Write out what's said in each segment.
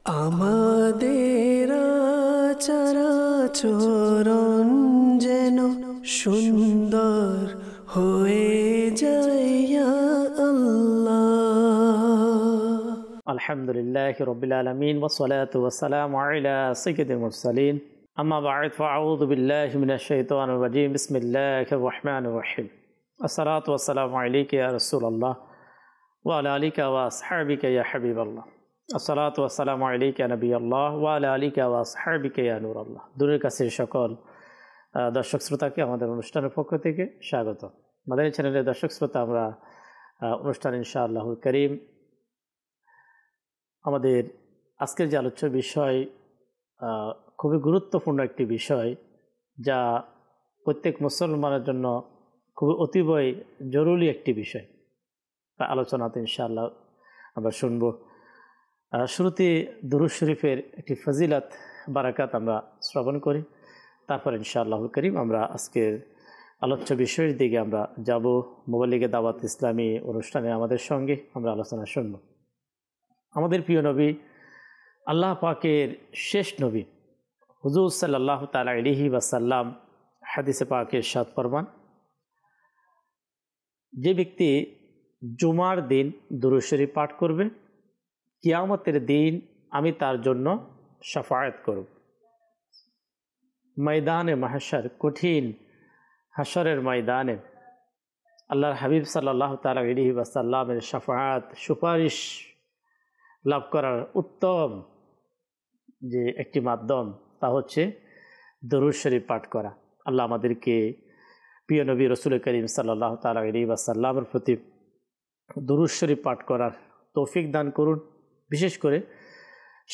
আমাদের চরাচরণ যেন সুন্দর হয়ে যায় ইয়া আল্লাহ। আলহামদুলিল্লাহি রাব্বিল আলামিন ওয়াসসালাতু ওয়াসসালামু আলা সাইয়্যিদিল মুরসালিন আম্মা বা'দ ফাআউযু বিল্লাহি মিনাশ শাইতানির রাজীম বিসমিল্লাহির রহমানির রহিম আসসালাতু ওয়াসসালামু আলাইকা ইয়া রাসূলুল্লাহ ওয়া আলা আলিকা ওয়া আসহাবিকা ইয়া হাবিবাল্লাহ আসসালাতু ওয়াসসালামু আলাইকা ইয়া নবিয়াল্লাহ ওয়া আলা আলিকা ওয়া আসহাবিকা ইয়া নূরাল্লাহ। দূরের কাছের সকল দর্শক শ্রোতাকে আমাদের অনুষ্ঠানের পক্ষ থেকে স্বাগত। মাদানী চ্যানেলের দর্শক শ্রোতা, আমরা অনুষ্ঠান ইনশাআল্লাহুল কারীম আমাদের আজকের যে আলোচ্য বিষয় খুবই গুরুত্বপূর্ণ একটি বিষয়, যা প্রত্যেক মুসলমানের জন্য খুবই অতীবই জরুরি একটি বিষয়। আলোচনাতে ইনশাআল্লাহ আমরা শুনব। শুরুতে দুরূদ শরীফের একটি ফজিলত বারাকাত আমরা শ্রবণ করি, তারপর ইনশাআল্লাহুল কারীম আমরা আজকের আলোচ্য বিষয়ের দিকে আমরা যাব। মুবাল্লিগে দাওয়াত ইসলামী অনুষ্ঠানে আমাদের সঙ্গে আমরা আলোচনা শুনব। আমাদের প্রিয় নবী, আল্লাহ পাকের শেষ নবী হুজুর সাল্লাল্লাহু তাআলা আলাইহি ওয়াসাল্লাম হাদিসে পাকে ইরশাদ ফরমান, যে ব্যক্তি জুমার দিন দুরূদ শরীফ পাঠ করবে, কিয়ামতের দিন আমি তার জন্য শাফায়াত করব। ময়দানে মাহশর, কঠিন হাসরের ময়দানে আল্লাহর হাবিব সাল্লাল্লাহু তাআলা আলাইহি ওয়াসাল্লামের শাফায়াত, সুপারিশ লাভ করার উত্তম যে একটি মাধ্যম, তা হচ্ছে দরুদ শরীফ পাঠ করা। আল্লাহ আমাদেরকে প্রিয় নবী রাসূল করিম সাল্লাল্লাহু তাআলা আলাইহি ওয়াসাল্লামের প্রতি দরুদ শরীফ পাঠ করার তৌফিক দান করুন। বিশেষ করে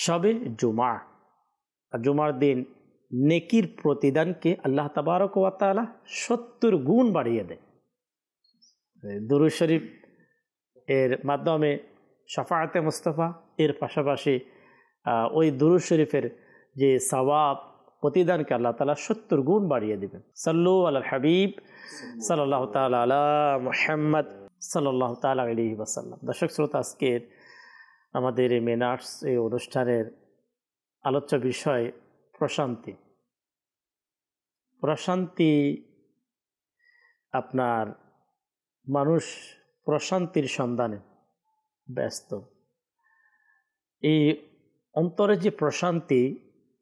শবে জুমা, জুমার দিন নেকির প্রতিদানকে আল্লাহ তাবারক ওয়া তাআলা 70 গুণ বাড়িয়ে দেয়। দরুদ শরীফ এর মাধ্যমে শাফাআতে মুস্তাফা, এর পাশাপাশি ওই দুরূদ শরীফের যে সওয়াব প্রতিদানকে আল্লাহ তাআলা 70 গুণ বাড়িয়ে দেবেন। সাল্লু আলাল হাবিব সাল্লাল্লাহু তাআলা আলা মুহাম্মদ সাল্লাল্লাহু তাআলা আলাইহি ওয়াসাল্লাম। দর্শক শ্রোতা, আজকের আমাদের এই মেনার্স এই অনুষ্ঠানের আলোচ্য বিষয় প্রশান্তি। প্রশান্তি, আপনার মানুষ প্রশান্তির সন্ধানে ব্যস্ত। এই অন্তরে যে প্রশান্তি,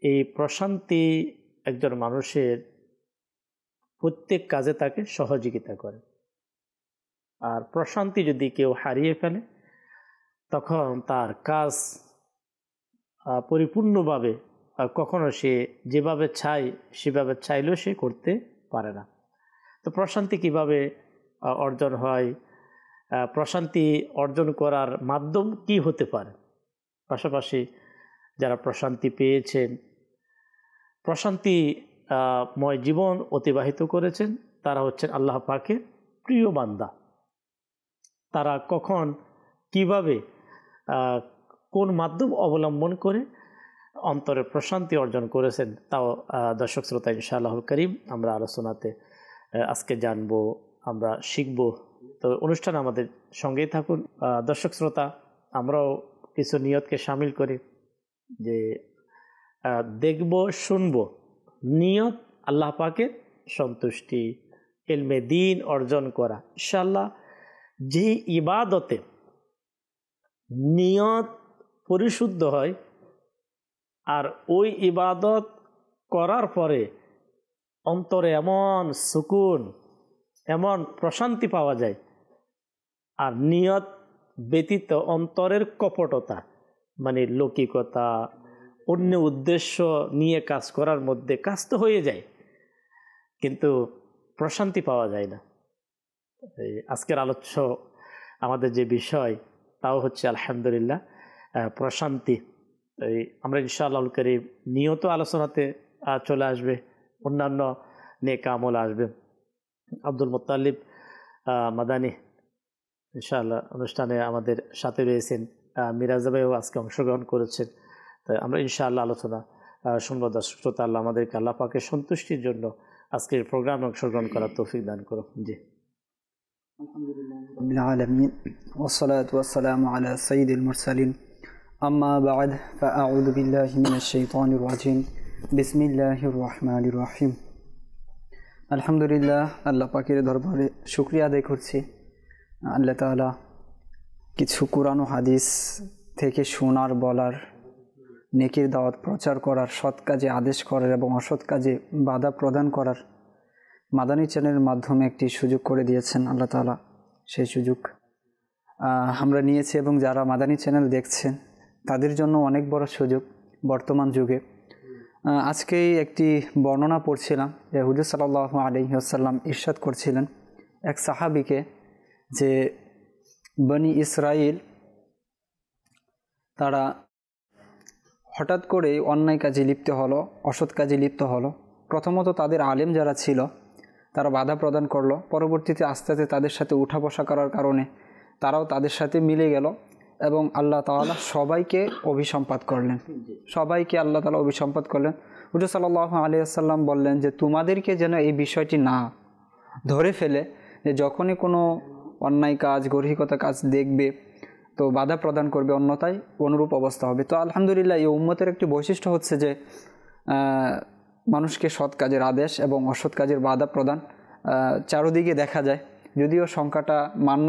এই প্রশান্তি একজন মানুষের প্রত্যেক কাজে তাকে সহযোগিতা করে। আর প্রশান্তি যদি কেউ হারিয়ে ফেলে, তখন তার কাজ পরিপূর্ণভাবে কখনো সে যেভাবে চায় সেভাবে চাইলেও সে করতে পারে না। তো প্রশান্তি কিভাবে অর্জন হয়, প্রশান্তি অর্জন করার মাধ্যম কি হতে পারে, পাশাপাশি যারা প্রশান্তি পেয়েছেন, প্রশান্তিময় জীবন অতিবাহিত করেছেন, তারা হচ্ছেন আল্লাহ পাকের প্রিয় বান্দা। তারা কখন কিভাবে কোন মাধ্যম অবলম্বন করে অন্তরে প্রশান্তি অর্জন করেছেন, তাও দর্শক শ্রোতা ইনশাআল্লাহুল কারীম আমরা আলোচনাতে আজকে জানবো, আমরা শিখব। তো অনুষ্ঠানে আমাদের সঙ্গেই থাকুন। দর্শক শ্রোতা, আমরাও কিছু নিয়তকে শামিল করি, যে দেখব শুনব, নিয়ত আল্লাহ পাকের সন্তুষ্টি, ইলমে দ্বীন অর্জন করা। ইনশাআল্লাহ যে ইবাদতে নিয়ত পরিশুদ্ধ হয়, আর ওই ইবাদত করার পরে অন্তরে এমন সুকুন, এমন প্রশান্তি পাওয়া যায়, আর নিয়ত ব্যতীত অন্তরের কপটতা, মানে লৌকিকতা, অন্য উদ্দেশ্য নিয়ে কাজ করার মধ্যে কাজ তো হয়ে যায়, কিন্তু প্রশান্তি পাওয়া যায় না। আজকের আলোচ্য আমাদের যে বিষয়, তাও হচ্ছে আলহামদুলিল্লাহ প্রশান্তি। আমরা ইনশাআল্লাহুল কারীম নিয়ত আলোচনাতে চলে আসবে, অন্যান্য নেক আমল আসবে। আব্দুল মুত্তালিব মাদানী ইনশাআল্লাহ অনুষ্ঠানে আমাদের সাথে রয়েছেন, মিরাজা ভাইও আজকে অংশগ্রহণ করেছেন। তাই আমরা ইনশাআল্লাহ আলোচনা শুনবো। দর্শক শ্রোতা, আল্লাহ আমাদেরকে আল্লাহ পাকের সন্তুষ্টির জন্য আজকের প্রোগ্রামে অংশগ্রহণ করার তৌফিক দান করো। জি, আলহামদুলিল্লাহি রাব্বিল আলামিন ওয়াসসালাতু ওয়াসসালামু আলা সাইয়্যিদিল মুরসালিন أما بعد فأعوذ بالله من الشيطان الرجيم بسم الله الرحمن الرحيم আলহামদুলিল্লাহ আল্লাহ পাকের দরবারে শুকরিয়া আদায় করছি আল্লাহ তাআলা কিছু কোরআন ও হাদিস থেকে শোনার বলার নেকির দাওয়াত প্রচার করার সৎ কাজে আদেশ করার এবং অসৎ কাজে বাধা প্রদান করার মাদানী চ্যানেলের মাধ্যমে একটি সুযোগ করে দিয়েছেন আল্লাহ তাআলা সেই সুযোগ আমরা নিয়েছি এবং যারা মাদানী চ্যানেল দেখছেন তাদের জন্য অনেক বড় সুযোগ বর্তমান যুগে আজকেই একটি বর্ণনা পড়ছিলাম যে হুজুর সাল্লাল্লাহু আলাইহি ওয়াসাল্লাম ইরশাদ করছিলেন এক সাহাবীকে যে বনি ইসরাইল তারা হঠাৎ করে অন্যায় কাজে লিপ্ত হলো অসৎ কাজে লিপ্ত হলো প্রথমত তাদের আলেম যারা ছিল তারা বাধা প্রদান করলো পরবর্তীতে আস্তে আস্তে তাদের সাথে উঠা বসা করার কারণে তারাও তাদের সাথে মিলে গেল এবং আল্লাহ তাআলা সবাইকে অভিসম্পাত করলেন সবাইকে আল্লাহ তাআলা অভিসম্পাত করলেন হুজুর সাল্লাল্লাহু আলাইহি ওয়াসাল্লাম বললেন যে তোমাদেরকে যেন এই বিষয়টি না ধরে ফেলে যে যখনই কোনো অন্যায় কাজ গর্হিকতা কাজ দেখবে তো বাধা প্রদান করবে অন্যথায় অনুরূপ অবস্থা হবে তো আলহামদুলিল্লাহ এই উম্মতের একটি বৈশিষ্ট্য হচ্ছে যে মানুষকে সৎ কাজের আদেশ এবং অসৎ কাজের বাধা প্রদান চারদিকে দেখা যায় যদিও সংখ্যাটা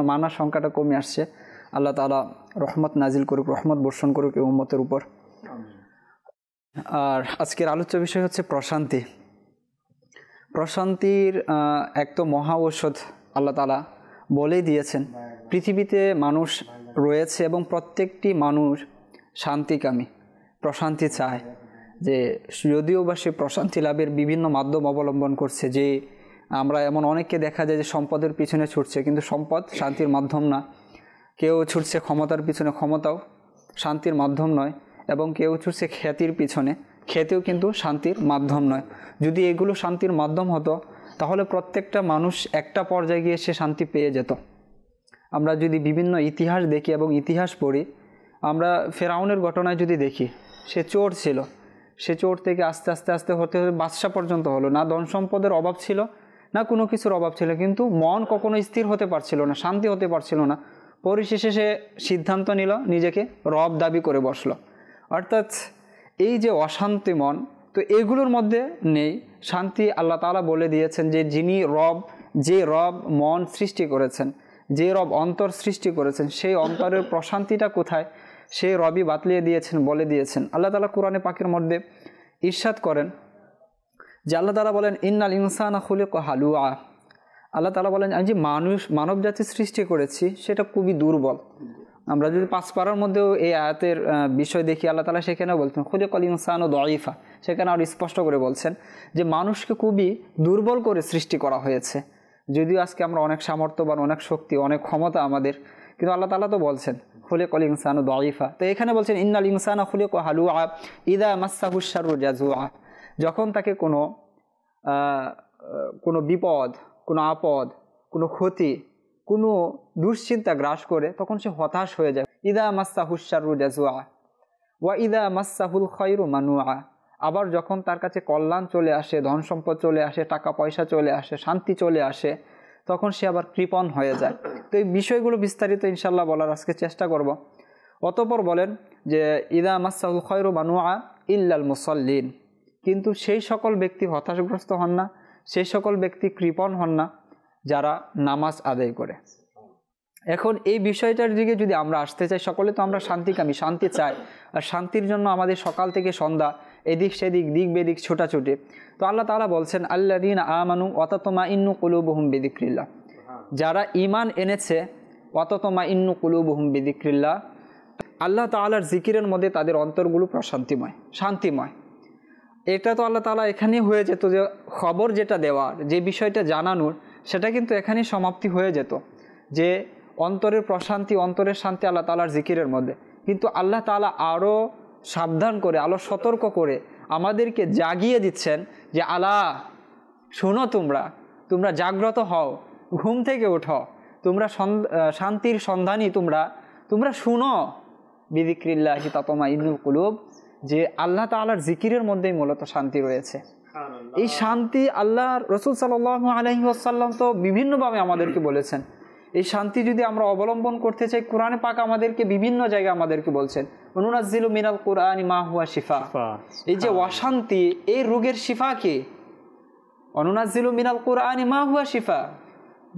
মানার সংখ্যাটা কমে আসছে আল্লাহ তাআলা রহমত নাজিল করুক রহমত বর্ষণ করুক এই উম্মতের উপর আর আজকের আলোচ্য বিষয় হচ্ছে প্রশান্তি প্রশান্তির এক তো মহা ঔষধ আল্লাহ তাআলা বলেই দিয়েছেন পৃথিবীতে মানুষ রয়েছে এবং প্রত্যেকটি মানুষ শান্তিকামী প্রশান্তি চায় যে যদিও বা সে প্রশান্তি লাভের বিভিন্ন মাধ্যম অবলম্বন করছে যে আমরা এমন অনেককে দেখা যায় যে সম্পদের পিছনে ছুটছে কিন্তু সম্পদ শান্তির মাধ্যম না কেউ ছুটছে ক্ষমতার পিছনে ক্ষমতাও শান্তির মাধ্যম নয় এবং কেউ ছুটছে খ্যাতির পিছনে খ্যাতিও কিন্তু শান্তির মাধ্যম নয় যদি এগুলো শান্তির মাধ্যম হতো তাহলে প্রত্যেকটা মানুষ একটা পর্যায়ে গিয়ে সে শান্তি পেয়ে যেত আমরা যদি বিভিন্ন ইতিহাস দেখি এবং ইতিহাস পড়ি আমরা ফেরাউনের ঘটনায় যদি দেখি সে চোর ছিল সে চোর থেকে আস্তে আস্তে আস্তে হতে হতে বাদশা পর্যন্ত হলো না ধন সম্পদের অভাব ছিল না কোনো কিছুর অভাব ছিল কিন্তু মন কখনো স্থির হতে পারছিল না শান্তি হতে পারছিল না পরিশেষে সে সিদ্ধান্ত নিল নিজেকে রব দাবি করে বসলো অর্থাৎ এই যে অশান্তি মন তো এগুলোর মধ্যে নেই শান্তি আল্লাহ তাআলা বলে দিয়েছেন যে যিনি রব যে রব মন সৃষ্টি করেছেন যে রব অন্তর সৃষ্টি করেছেন সেই অন্তরের প্রশান্তিটা কোথায় সেই রবই বাতলিয়ে দিয়েছেন বলে দিয়েছেন আল্লাহ তাআলা কোরআনে পাকের মধ্যে ইরশাদ করেন যে আল্লাহ তাআলা বলেন ইন্নাল ইনসানা খুলিকা হালুআ আল্লাহ তাআলা বলেন আমি যে মানব জাতি সৃষ্টি করেছি সেটা খুবই দুর্বল আমরা যদি পাঁচ পারার মধ্যেও এই আয়াতের বিষয় দেখি আল্লাহ তাআলা সেখানেও বলছেন খুলিকাল ইনসানু দাঈফা সেখানে আর স্পষ্ট করে বলছেন যে মানুষকে খুবই দুর্বল করে সৃষ্টি করা হয়েছে যদিও আজকে আমরা অনেক সামর্থ্যবান অনেক শক্তি অনেক ক্ষমতা আমাদের কিন্তু আল্লাহ তাআলা তো বলছেন খুলিকাল ইনসানু দাঈফা তো এখানে বলছেন ইন্নাল ইনসানা খুলিকা হালুআ ইযা মাসসাহু শাররু জাজুআ যখন তাকে কোনো বিপদ কোনো আপদ কোনো ক্ষতি কোনো দুশ্চিন্তা গ্রাস করে তখন সে হতাশ হয়ে যায় ইদা মাসসাহুশ শাররু জাজুআ ওয়া ইদা মাসসাহুল খায়রু মানুআ আবার যখন তার কাছে কল্যাণ চলে আসে ধন সম্পদ চলে আসে টাকা পয়সা চলে আসে শান্তি চলে আসে তখন সে আবার কৃপণ হয়ে যায় তো এই বিষয়গুলো বিস্তারিত ইনশাআল্লাহ বলার আজকে চেষ্টা করব অতঃপর বলেন যে ইদা মাসসাহুল খায়রু মানুআ ইল্লাল মুসাল্লিন কিন্তু সেই সকল ব্যক্তি হতাশগ্রস্ত হন না সেই সকল ব্যক্তি কৃপণ হন না যারা নামাজ আদায় করে এখন এই বিষয়টার দিকে যদি আমরা আসতে চাই সকলে তো আমরা শান্তিকামী শান্তি চাই আর শান্তির জন্য আমাদের সকাল থেকে সন্ধ্যা এদিক সেদিক দিক বেদিক ছোটাছুটি তো আল্লাহ তাআলা বলছেন আল্লাযীনা আমানু ওয়া তাতমাইন্নু কুলুবুহুম বিযিকরিল্লাহ যারা ঈমান এনেছে ওয়া তাতমাইন্নু কুলুবুহুম বিযিকরিল্লাহ আল্লাহ তাআলার জিকিরের মধ্যে তাদের অন্তরগুলো প্রশান্তিময় শান্তিময় এটা তো আল্লাহ তাআলা এখানেই হয়ে যেত যে খবর যেটা দেওয়ার যে বিষয়টা জানানোর সেটা কিন্তু এখানেই সমাপ্তি হয়ে যেত যে অন্তরের প্রশান্তি অন্তরের শান্তি আল্লাহ তাআলার জিকিরের মধ্যে কিন্তু আল্লাহ তাআলা আরও সাবধান করে আরও সতর্ক করে আমাদেরকে জাগিয়ে দিচ্ছেন যে আলা শোনো তোমরা জাগ্রত হও ঘুম থেকে ওঠো তোমরা শান্তির সন্ধানী তোমরা শুনো বিযিকরিল্লাহি তাতমাইন্নুল কুলুব যে আল্লাহ তাআলার জিকিরের মধ্যেই মূলত শান্তি রয়েছে এই শান্তি আল্লাহ রাসূল সাল্লাল্লাহু আলাইহি ওয়াসাল্লাম তো বিভিন্নভাবে আমাদেরকে বলেছেন এই শান্তি যদি আমরা অবলম্বন করতে চাই, কোরআনে পাক আমাদেরকে বিভিন্ন জায়গায় আমাদেরকে বলছেন অনুনাজ্জিলু মিনাল কুরআনি মা হুয়া শিফা। এই যে অশান্তি, এই রোগের শিফা কি? অনুনাজ্জিলু মিনাল কুরআনি মা হুয়া শিফা।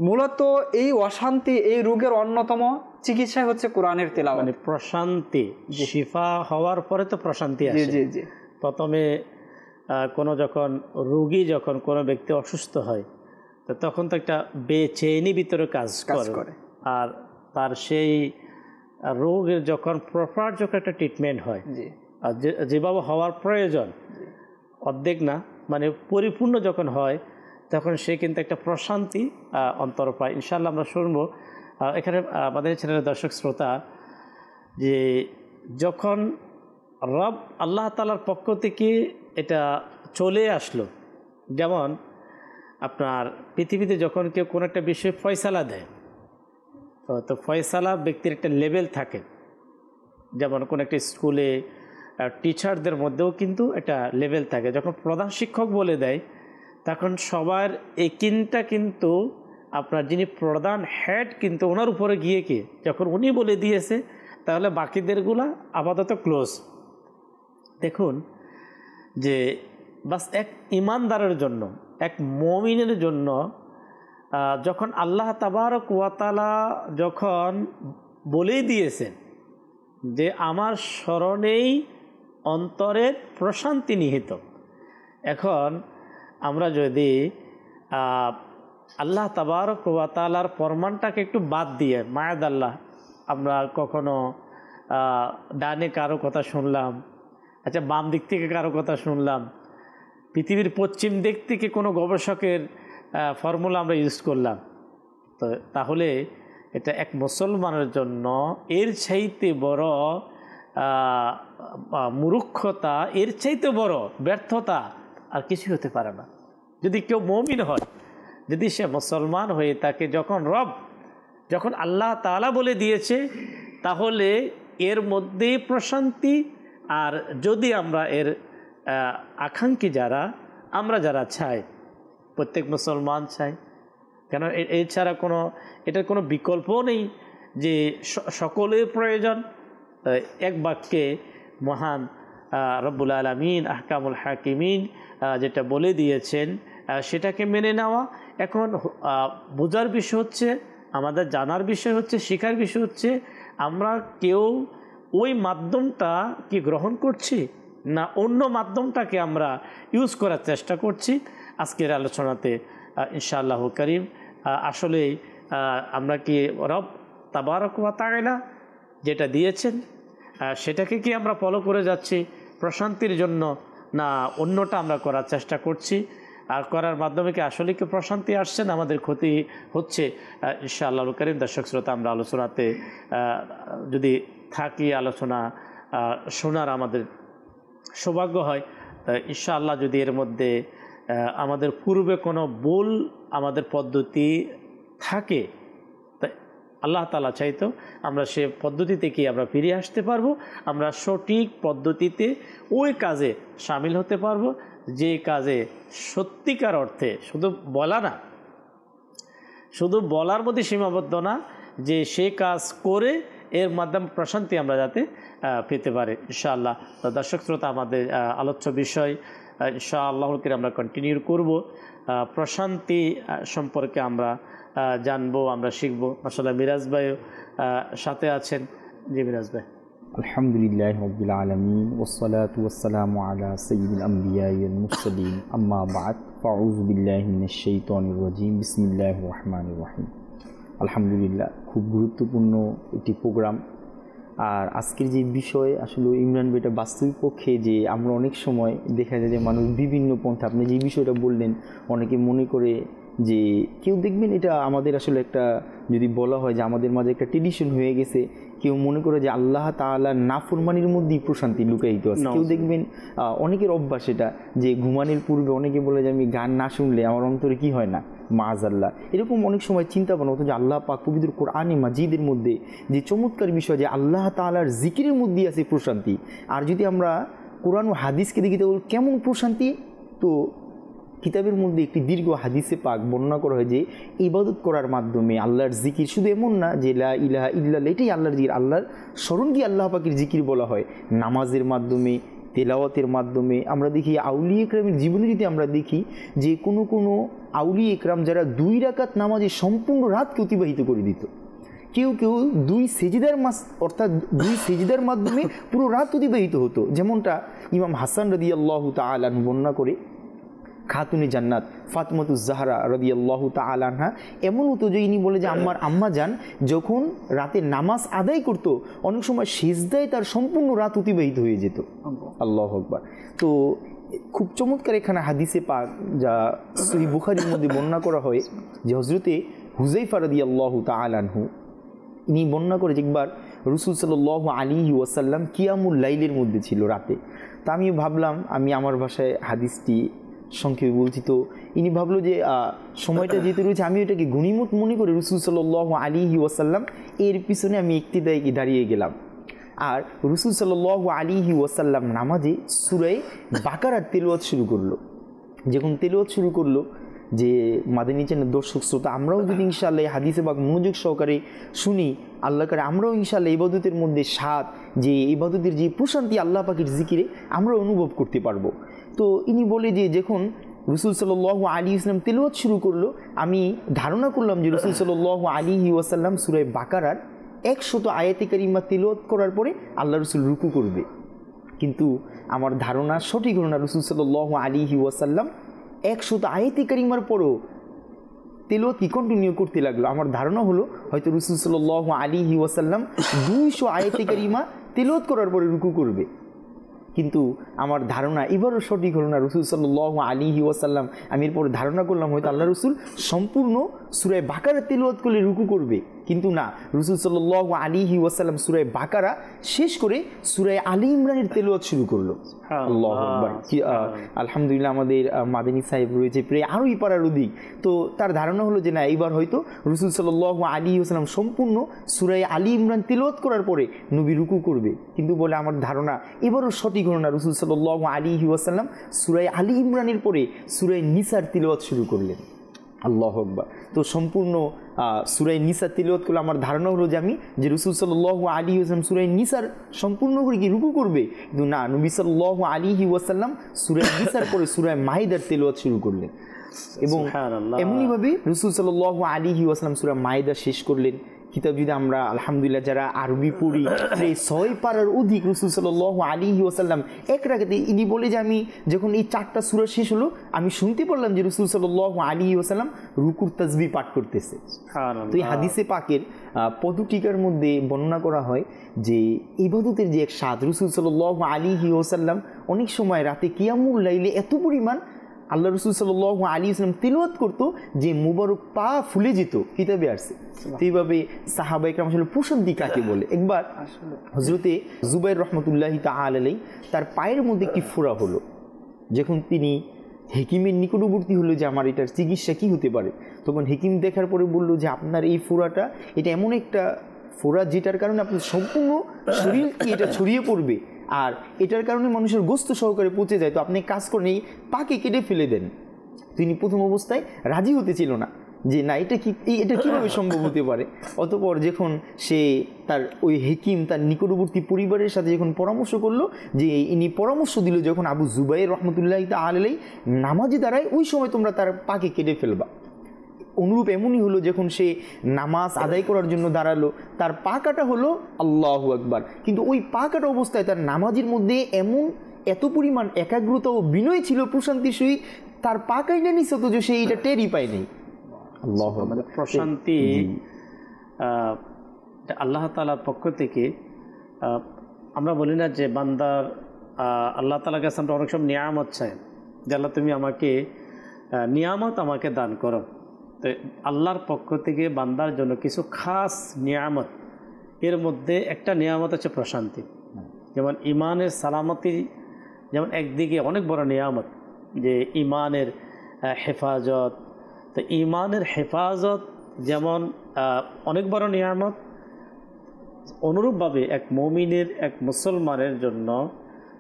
মূলত এই অশান্তি, এই রোগের অন্যতম চিকিৎসা হচ্ছে কোরআনের তেলাওয়াত। মানে প্রশান্তি, শিফা হওয়ার পরে তো প্রশান্তি আসে। জি জি। প্রথমে কোনো যখন রোগী, যখন কোনো ব্যক্তি অসুস্থ হয়, তো তখন তো একটা বেচেনি ভিতরে কাজ করে, আর তার সেই রোগের যখন প্রপার যখন একটা ট্রিটমেন্ট হয়, আর যেভাবে হওয়ার প্রয়োজন, অর্ধেক না মানে পরিপূর্ণ যখন হয়, তখন সে কিন্তু একটা প্রশান্তি অন্তর পায়। ইনশাআল্লাহ আমরা শুনবো এখানে আমাদের চ্যানেলের দর্শক শ্রোতা, যে যখন রব আল্লাহ তাআলার পক্ষ থেকে এটা চলে আসলো, যেমন আপনার পৃথিবীতে যখন কেউ কোনো একটা বিষয়ে ফয়সালা দেয়, তো ফয়সালা ব্যক্তির একটা লেভেল থাকে। যেমন কোনো একটা স্কুলে টিচারদের মধ্যেও কিন্তু একটা লেভেল থাকে। যখন প্রধান শিক্ষক বলে দেয়, তখন সবার একিনটা কিন্তু আপনার যিনি প্রধান হেড, কিন্তু ওনার উপরে গিয়ে কি যখন উনি বলে দিয়েছে, তাহলে বাকিদেরগুলা আপাতত ক্লোজ। দেখুন যে বাস এক ইমানদারের জন্য, এক মুমিনের জন্য যখন আল্লাহ তাবারক ওয়া তাআলা যখন বলেই দিয়েছেন যে আমার স্মরণেই অন্তরের প্রশান্তি নিহিত, এখন আমরা যদি আল্লাহ তাবারক ওয়া তাআলার ফরমানটাকে একটু বাদ দিয়ে মায়াদাল্লাহ, আমরা কখনো ডানে কারো কথা শুনলাম, আচ্ছা বাম দিক থেকে কারো কথা শুনলাম, পৃথিবীর পশ্চিম দিক থেকে কোনো গবেষকের ফর্মুলা আমরা ইউজ করলাম, তো তাহলে এটা এক মুসলমানের জন্য এর চাইতে বড় মূর্খতা, এর চাইতে বড় ব্যর্থতা আর কিছু হতে পারে না। যদি কেউ মুমিন হয়, যদি সে মুসলমান হয়ে থাকে, যখন আল্লাহ তাআলা বলে দিয়েছে, তাহলে এর মধ্যেই প্রশান্তি। আর যদি আমরা এর আকাঙ্ক্ষী আমরা যারা চাই, প্রত্যেক মুসলমান চাই, কেন এছাড়া এটার কোনো বিকল্পও নেই যে সকলের প্রয়োজন। এক বাক্যে মহান রব্বুল আলামিন আহকামুল হাকিমিন যেটা বলে দিয়েছেন, সেটাকে মেনে নেওয়া। এখন বোঝার বিষয় হচ্ছে, আমাদের জানার বিষয় হচ্ছে, শেখার বিষয় হচ্ছে, আমরা কেউ ওই মাধ্যমটা কি গ্রহণ করছি, না অন্য মাধ্যমটাকে আমরা ইউজ করার চেষ্টা করছি। আজকের আলোচনাতে ইনশাআল্লাহ করিম আসলে আমরা কি রব তাবারক ওয়া তাআলা যেটা দিয়েছেন সেটাকে কি আমরা ফলো করে যাচ্ছি প্রশান্তির জন্য, না অন্যটা আমরা করার চেষ্টা করছি, আর করার মাধ্যমে কি আসলে কি প্রশান্তি আসছে না আমাদের ক্ষতি হচ্ছে? ইনশাআল্লাহ করিম দর্শক শ্রোতা, আমরা আলোচনাতে যদি থাকি, আলোচনা শোনার আমাদের সৌভাগ্য হয়, ইনশাআল্লাহ যদি এর মধ্যে আমাদের পূর্বে কোনো ভুল আমাদের পদ্ধতি থাকে, তাই আল্লাহ তাআলা চাইতো আমরা সে পদ্ধতি থেকে আমরা ফিরে আসতে পারবো, আমরা সঠিক পদ্ধতিতে ওই কাজে সামিল হতে পারবো, যে কাজে সত্যিকার অর্থে শুধু বলা না, শুধু বলার মধ্যে সীমাবদ্ধ না, যে সে কাজ করে এর মাধ্যমে প্রশান্তি আমরা যাতে পেতে পারি ইনশাআল্লাহ। তো দর্শক শ্রোতা, আমাদের আলোচ্য বিষয় ইনশাআল্লাহ আমরা কন্টিনিউ করব, প্রশান্তি সম্পর্কে আমরা জানবো, আমরা শিখবো। মাশাআল্লাহ মিরাজ ভাই সাথে আছেন। জি মিরাজ ভাই। আলহামদুলিল্লাহি রাব্বিল আলামিন ওয়াসসালাতু ওয়াসসালামু আলা সাইয়্যিদিল আমবিয়াই ওয়াল মুরসালিন, আম্মা বা'দ, ফাউযু বিল্লাহি মিনাশ শাইতানির রাজীম, বিসমিল্লাহির রহমানির রহিম। আলহামদুলিল্লাহ, খুব গুরুত্বপূর্ণ একটি প্রোগ্রাম। আর আজকের যে বিষয়, আসলে ইমরান ভাইটা বাস্তবিক পক্ষে যে আমরা অনেক সময় দেখা যায় যে মানুষ বিভিন্ন পন্থা, আপনি যে বিষয়টা বললেন, অনেকে মনে করে যে কেউ দেখবেন এটা আমাদের আসলে একটা, যদি বলা হয় যে আমাদের মাঝে একটা ট্রেডিশন হয়ে গেছে, কেউ মনে করে যে আল্লাহ তাআলার নাফরমানির মধ্যেই প্রশান্তি লুকায়িত আছে। কেউ দেখবেন অনেকের অভ্যাস এটা, যে ঘুমানোর পূর্বে অনেকে বলে যে আমি গান না শুনলে আমার অন্তরে কি হয় না, মাআযাল্লাহ। এরকম অনেক সময় চিন্তা ভাবনা হতো যে আল্লাহ পাক পবিত্র কোরআনে মাজিদের মধ্যে যে চমৎকার বিষয়, যে আল্লাহ তাআলার জিকিরের মধ্যেই আছে প্রশান্তি। আর যদি আমরা কোরআন ও হাদিসকে দেখি, তাহলে কেমন প্রশান্তি। তো কিতাবের মধ্যে একটি দীর্ঘ হাদিসে পাক বর্ণনা করা হয় যে ইবাদত করার মাধ্যমে আল্লাহর জিকির, শুধু এমন না যে লা ইলাহা ইল্লাল্লাহ এটাই আল্লাহর জিকির, আল্লাহর স্মরণকে আল্লাহ পাকের জিকির বলা হয়। নামাজের মাধ্যমে, তেলাওয়াতের মাধ্যমে আমরা দেখি আউলিয়া ইকরামের জীবনে যদি আমরা দেখি যে কোনো আউলিয়া ইকরাম যারা 2 রাকাত নামাজে সম্পূর্ণ রাতকে অতিবাহিত করে দিত, কেউ 2 সেজদার অর্থাৎ 2 সেজদার মাধ্যমে পুরো রাত অতিবাহিত হতো। যেমনটা ইমাম হাসান রাদিয়াল্লাহু তাআলা বর্ণনা করে, খাতুনে জান্নাত ফাতেমাতুজ জাহরা রাদিয়াল্লাহু তাআলা আনহা এমন হতো যে ইনি বলে যে আমার আম্মা জান যখন রাতে নামাজ আদায় করত অনেক সময় সিজদায় তার সম্পূর্ণ রাত অতিবাহিত হয়ে যেত। আল্লাহু আকবার। তো খুব চমৎকার এখানে হাদিসে পাক যা সহিহ বুখারীর মধ্যে বর্ণনা করা হয় যে হযরতে হুযায়ফা রাদিয়াল্লাহু তাআলা আনহু ইনি বর্ণনা করে যে একবার রাসূল সাল্লাল্লাহু আলাইহি ওয়াসাল্লাম কিয়ামুল লাইলের মধ্যে ছিল রাতে। তা আমি ভাবলাম, আমি আমার ভাষায় হাদিসটি সংক্ষেপে বলছি, তো ইনি ভাবলো যে সময়টা যেতে রয়েছে আমি এটাকে গনিমত মনে করে রাসূল সাল্লাল্লাহু আলাইহি ওয়াসাল্লাম এর পিছনে আমি ইক্তিদায় দাঁড়িয়ে গেলাম। আর রাসূল সাল্লাল্লাহু আলাইহি ওয়াসাল্লাম নামাজে সূরা বাকারার তেলাওয়াত শুরু করলো। যখন তেলাওয়াত শুরু করলো, যে মাদানী চ্যানেল দর্শক শ্রোতা আমরাও যদি ইনশাআল্লাহ হাদিসে পাক মনোযোগ সহকারে শুনি, আল্লাহ করে আমরাও ইনশাআল্লাহ ইবাদতের মধ্যে স্বাদ, যে ইবাদতের যে প্রশান্তি আল্লাহ পাকের জিকিরে আমরা অনুভব করতে পারবো। তো ইনি বলে যে যখন রাসূল সাল্লাল্লাহু আলাইহি ওয়াসাল্লাম তেলাওয়াত শুরু করলো, আমি ধারণা করলাম যে রাসূল সাল্লাল্লাহু আলাইহি ওয়াসাল্লাম সূরা বাকারার 100 আয়াতে কারিমা তেলাওয়াত করার পরে আল্লাহ রাসূল রুকু করবে। কিন্তু আমার ধারণা সঠিক হলো না। রাসূল সাল্লাল্লাহু আলাইহি ওয়াসাল্লাম 100 আয়াতে কারিমার পরও তেলাওয়াত কি কন্টিনিউ করতে লাগলো। আমার ধারণা হলো হয়তো রাসূল সাল্লাল্লাহু আলাইহি ওয়াসাল্লাম 200 আয়াতে কারিমা তেলাওয়াত করার পরে রুকু করবে। কিন্তু আমার ধারণা এবারও সঠিক হলো না। রাসূল সাল্লাল্লাহু আলাইহি ওয়াসাল্লাম, আমি এরপর ধারণা করলাম হয়তো আল্লাহ রাসূল সম্পূর্ণ সূরা বাকারা তেলাওয়াত করলে রুকু করবে, কিন্তু না, রাসূল সাল্লাল্লাহু আলাইহি ওয়াসাল্লাম সূরা বাকারা শেষ করে সূরা আলী ইমরানের তেলাওয়াত শুরু করলো। আল্লাহু আকবার। আলহামদুলিল্লাহ, আমাদের মাদানী সাহেব রয়েছে প্রায় আরোই পারার অধিক, তো তার ধারণা হলো যে না, এইবার হয়তো রাসূল সাল্লাল্লাহু আলাইহি ওয়াসাল্লাম সম্পূর্ণ সূরা আলী ইমরান তেলাওয়াত করার পরে নবী রুকু করবে। কিন্তু বলে আমার ধারণা এবারও সঠিক হলো না। রাসূল সাল্লাল্লাহু আলাইহি ওয়াসাল্লাম সূরা আলী ইমরানের পরে সূরা নিসার তেলাওয়াত শুরু করলেন। আল্লাহু আকবার। তো সম্পূর্ণ সূরা নিসা তেলাওয়াত করলে আমার ধারণা হলো যে রাসূল সাল্লাল্লাহু আলাইহি ওয়াসাল্লাম সূরা নিসার সম্পূর্ণ করে কি রুকু করবে, কিন্তু না, নবী সাল্লাল্লাহু আলাইহি ওয়াসাল্লাম সূরা নিসার পরে সূরা মাইদার তেলাওয়াত শুরু করলেন। এবং এমনিভাবে রাসূল সাল্লাল্লাহু আলাইহি ওয়াসাল্লাম সূরা মাইদা শেষ করলেন। কিতাব যদি আমরা আলহামদুলিল্লাহ যারা আরবি পড়ি, প্রায় 6 পারার অধিক রাসূল সাল্লাল্লাহু আলাইহি ওয়াসাল্লাম এক রাকাতে, ইনি বলে যে আমি যখন এই 4টা সূরা শেষ হলো আমি শুনতে পারলাম যে রাসূল সাল্লাল্লাহু আলাইহি ওয়াসাল্লাম রুকুর তাসবিহ পাঠ করতেছে। তো এই হাদিসে পাকের পদটিকার মধ্যে বর্ণনা করা হয় যে ইবাদতের যে এক স্বাদ, রাসূল সাল্লাল্লাহু আলাইহি ওয়াসাল্লাম অনেক সময় রাতে কিয়ামুল লাইলে এত পরিমাণ আল্লাহ রাসূল সাল্লাল্লাহু আলাইহি ওয়াসাল্লাম তেলাওয়াত করতো যে মুবারক পা ফুলে যেত। কিতাবে আসছে। তো এইভাবে সাহাবায়ে কেরাম আসলে প্রশান্তি কাকে বলে। একবার হযরতে জুবাইর রাহমাতুল্লাহি তাআলা আলাইহি তার পায়ের মধ্যে একটি ফোঁড়া হলো। যখন তিনি হেকিমের নিকটবর্তী হলো যে আমার এটার চিকিৎসা কি হতে পারে, তখন হেকিম দেখার পরে বলল যে আপনার এই ফোঁড়াটা, এটা এমন একটা ফোঁড়া যেটার কারণে আপনার সম্পূর্ণ শরীরকে এটা ছড়িয়ে পড়বে, আর এটার কারণে মানুষের গোস্ত সহকারে পচে যায়, তো আপনি কাজ করেন এই পাকে কেটে ফেলে দেন। তিনি প্রথম অবস্থায় রাজি হতে ছিল না যে না, এটা কীভাবে সম্ভব হতে পারে। অতঃপর যখন সে তার ওই হেকিম তার নিকটবর্তী পরিবারের সাথে যখন পরামর্শ করলো, যে ইনি পরামর্শ দিল যখন আবু জুবাইর রাহমাতুল্লাহি তাআলা আলাইহি নামাজে দাঁড়ায় ওই সময় তোমরা তার পাকে কেটে ফেলবা। অনুরূপ এমনই হলো, যখন সে নামাজ আদায় করার জন্য দাঁড়ালো তার পা কাটা হলো, আল্লাহু আকবার। কিন্তু ওই পা কাটা অবস্থায় তার নামাজের মধ্যে এত পরিমাণ একাগ্রতা ও বিনয় ছিল, প্রশান্তির সহিত তার পা কাইটা নিছে, অথচ সে এটা টেরই পায় নাই। আল্লাহু আকবার। প্রশান্তি আল্লাহ তাআলার পক্ষ থেকে। আমরা বলি না যে বান্দার আল্লাহ তাআলার কাছে আমরা অনেক সময় নিয়ামত চাই, যে আল্লাহ তুমি আমাকে নিয়ামত আমাকে দান করো। তো আল্লাহর পক্ষ থেকে বান্দার জন্য কিছু খাস নিয়ামত, এর মধ্যে একটা নিয়ামত হচ্ছে প্রশান্তি। যেমন ইমানের সালামতি, যেমন একদিকে অনেক বড় নিয়ামত যে ইমানের হেফাজত। তো ইমানের হেফাজত যেমন অনেক বড় নিয়ামত, অনুরূপভাবে এক মুমিনের, এক মুসলমানের জন্য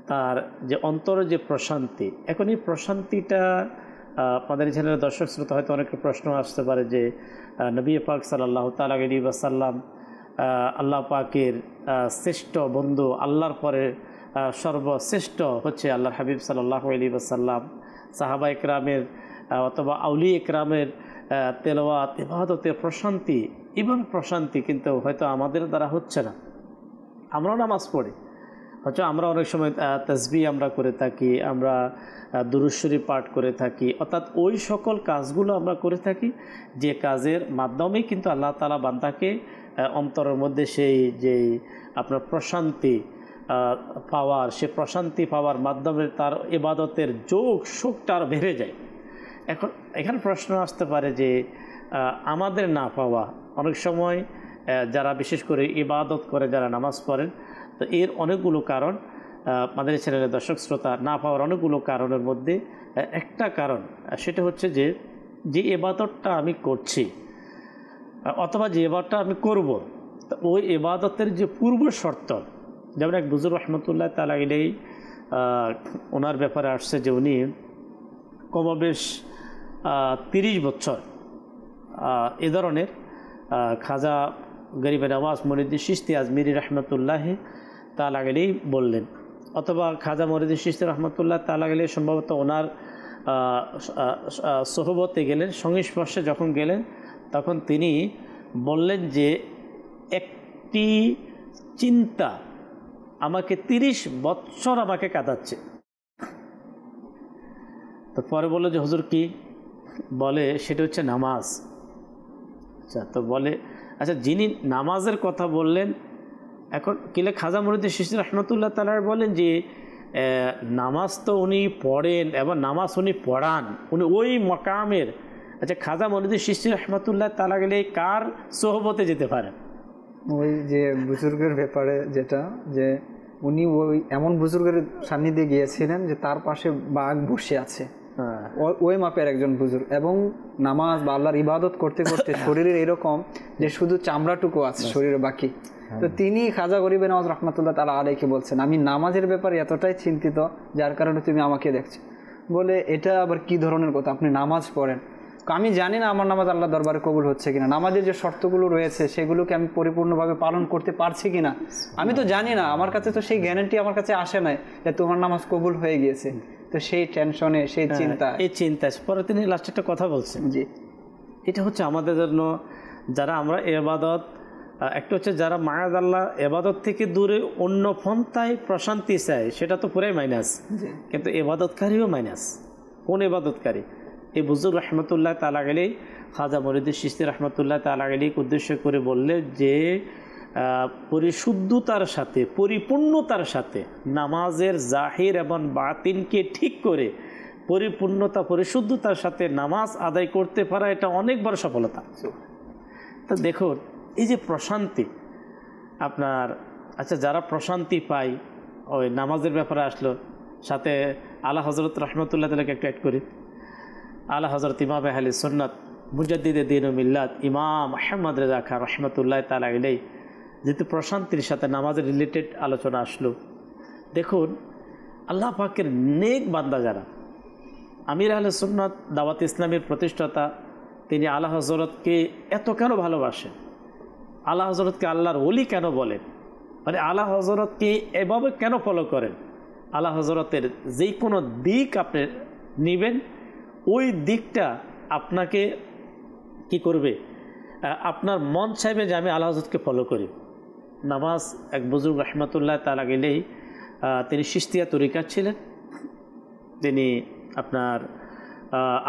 তার যে অন্তরের যে প্রশান্তি, এখন এই প্রশান্তিটা আপনাদের চ্যানেলের দর্শক শ্রোতা হয়তো অনেক প্রশ্ন আসতে পারে যে নবী পাক সাল্লাল্লাহু তাআলা আলাইহি ওয়াসাল্লাম আল্লাহ পাকের শ্রেষ্ঠ বন্ধু, আল্লাহর পরে সর্বশ্রেষ্ঠ হচ্ছে আল্লাহর হাবিব সাল্লাল্লাহু আলাইহি ওয়াসাল্লাম, সাহাবা ইকরামের অথবা আউলিয়া ইকরামের তেলাওয়াত ইবাদতের প্রশান্তি, এভাবে প্রশান্তি কিন্তু হয়তো আমাদের দ্বারা হচ্ছে না। আমরাও নামাজ পড়ি, হয়তো আমরা অনেক সময় তাসবিহ আমরা করে থাকি, আমরা দুরূদ শরীফ পাঠ করে থাকি, অর্থাৎ ওই সকল কাজগুলো আমরা করে থাকি যে কাজের মাধ্যমেই কিন্তু আল্লাহ তাআলা বান্দাকে অন্তরের মধ্যে সেই যে আপনার প্রশান্তি পাওয়ার, সে প্রশান্তি পাওয়ার মাধ্যমে তার ইবাদতের যোগ শোকটা আরও বেড়ে যায়। এখন এখানে প্রশ্ন আসতে পারে যে আমাদের না পাওয়া, অনেক সময় যারা বিশেষ করে ইবাদত করে, যারা নামাজ পড়েন, তো এর অনেকগুলো কারণ আমাদের চ্যানেলের দর্শক শ্রোতা না পাওয়ার অনেকগুলো কারণের মধ্যে একটা কারণ সেটা হচ্ছে যে ইবাদতটা আমি করছি অথবা যে ইবাদতটা আমি করব, তো ওই ইবাদতের যে পূর্ব শর্ত, যেমন এক বুজুর্গ রহমতুল্লাহ তাআলা আলাইহি ওনার ব্যাপারে আসছে যে উনি কমবেশ 30 বছর এ ধরনের খাজা গরিবে নওয়াজ মুইনুদ্দিন চিশতি আজমিরি রহমতুল্লাহ তাআলা আলাইহি বললেন, অথবা খাজা মুইনুদ্দিন চিশতি রহমতুল্লাহ তাআলা আলাইহি সম্ভবত ওনার সোহবতে গেলেন, সংস্পর্শে যখন গেলেন তখন তিনি বললেন যে একটি চিন্তা আমাকে 30 বছর আমাকে কাঁদাচ্ছে। তো পরে বললো যে হুজুর কি? বলে সেটা হচ্ছে নামাজ। আচ্ছা, তো বলে আচ্ছা যিনি নামাজের কথা বললেন, এখন কিলে খাজা মুইনুদ্দিন চিশতি রহমতুল্লাহ তাআলা বলেন যে নামাজ তো উনি পড়েন এবং নামাজ উনি পড়ান, উনি ওই মকামের। আচ্ছা, খাজা মুইনুদ্দিন চিশতি রহমতুল্লাহ তাআলা গেলে কার সোহবতে যেতে পারেন? ওই যে বুজুর্গের ব্যাপারে যেটা, যে উনি ওই এমন বুজুর্গের সান্নিধ্যে গিয়েছিলেন যে তার পাশে বাঘ বসে আছে, ওই মাপের একজন বুজুর্গ, এবং নামাজ বা আল্লাহর ইবাদত করতে করতে শরীরের এরকম যে শুধু চামড়াটুকু আছে শরীরে বাকি। তো তিনি খাজা গরিবে নওয়াজ রহমতুল্লাহ তাআলা আলাইহি বলছেন, আমি নামাজের ব্যাপারে এতটাই চিন্তিত যার কারণে তুমি আমাকে দেখছো। বলে এটা আবার কি ধরনের কথা, আপনি নামাজ পড়েন? আমি জানি না আমার নামাজ আল্লাহ দরবারে কবুল হচ্ছে কিনা, নামাজের যে শর্তগুলো রয়েছে সেগুলোকে আমি পরিপূর্ণভাবে পালন করতে পারছি কিনা আমি তো জানি না, আমার কাছে তো সেই গ্যারান্টি আমার কাছে আসে নাই যে তোমার নামাজ কবুল হয়ে গিয়েছে। তো সেই টেনশনে, সেই চিন্তা, এই চিন্তা পরে তিনি লাস্টে একটা কথা বলছেন, জি এটা হচ্ছে আমাদের জন্য যারা আমরা ইবাদত, একটা হচ্ছে যারা মায়াদাল্লাহ ইবাদত থেকে দূরে অন্য পন্থায় প্রশান্তি চায়, সেটা তো পুরাই মাইনাস, কিন্তু ইবাদতকারীও মাইনাস। কোন ইবাদতকারী? এই বুজুর্গ রহমতুল্লাহ তাআলা আলাইহি খাজা মুইনুদ্দিন চিশতি রহমতুল্লাহ তাআলা আলাইহি উদ্দেশ্য করে বললেন যে পরিশুদ্ধতার সাথে, পরিপূর্ণতার সাথে নামাজের জাহির এবং বাতিনকে ঠিক করে পরিপূর্ণতা, পরিশুদ্ধতার সাথে নামাজ আদায় করতে পারা, এটা অনেক বড় সফলতা। তো দেখুন এই যে প্রশান্তি আপনার, আচ্ছা যারা প্রশান্তি পায় ওই নামাজের ব্যাপারে আসলো, সাথে আলা হযরত রহমতুল্লাহ তাআলাকে একটু অ্যাড করি। আলা হযরত ইমাম আহলে সুন্নাত মুজাদ্দিদে দ্বীন ও মিল্লাত ইমাম আহমদ রেজা খান রহমতুল্লাহ তাআলা আলাইহি যেহেতু প্রশান্তির সাথে নামাজের রিলেটেড আলোচনা আসলো, দেখুন আল্লাহ পাকের নেক বান্দা যারা, আমির আহলে সুন্নাত দাওয়াত ইসলামের প্রতিষ্ঠাতা, তিনি আলা হযরতকে এত কেন ভালোবাসেন, আলা হযরতকে আল্লাহর ওলি কেন বলেন, মানে আলা হযরতকে এভাবে কেন ফলো করেন? আলা হযরতের যে কোনো দিক আপনি নেবেন, ওই দিকটা আপনাকে কি করবে? আপনার মন চাইবে যে আমি আলা হযরতকে ফলো করি। নামাজ এক বুজুর্গ রহমতুল্লাহ তাআলা আলাইহি, তিনি চিশতিয়া তরিকার ছিলেন, তিনি আপনার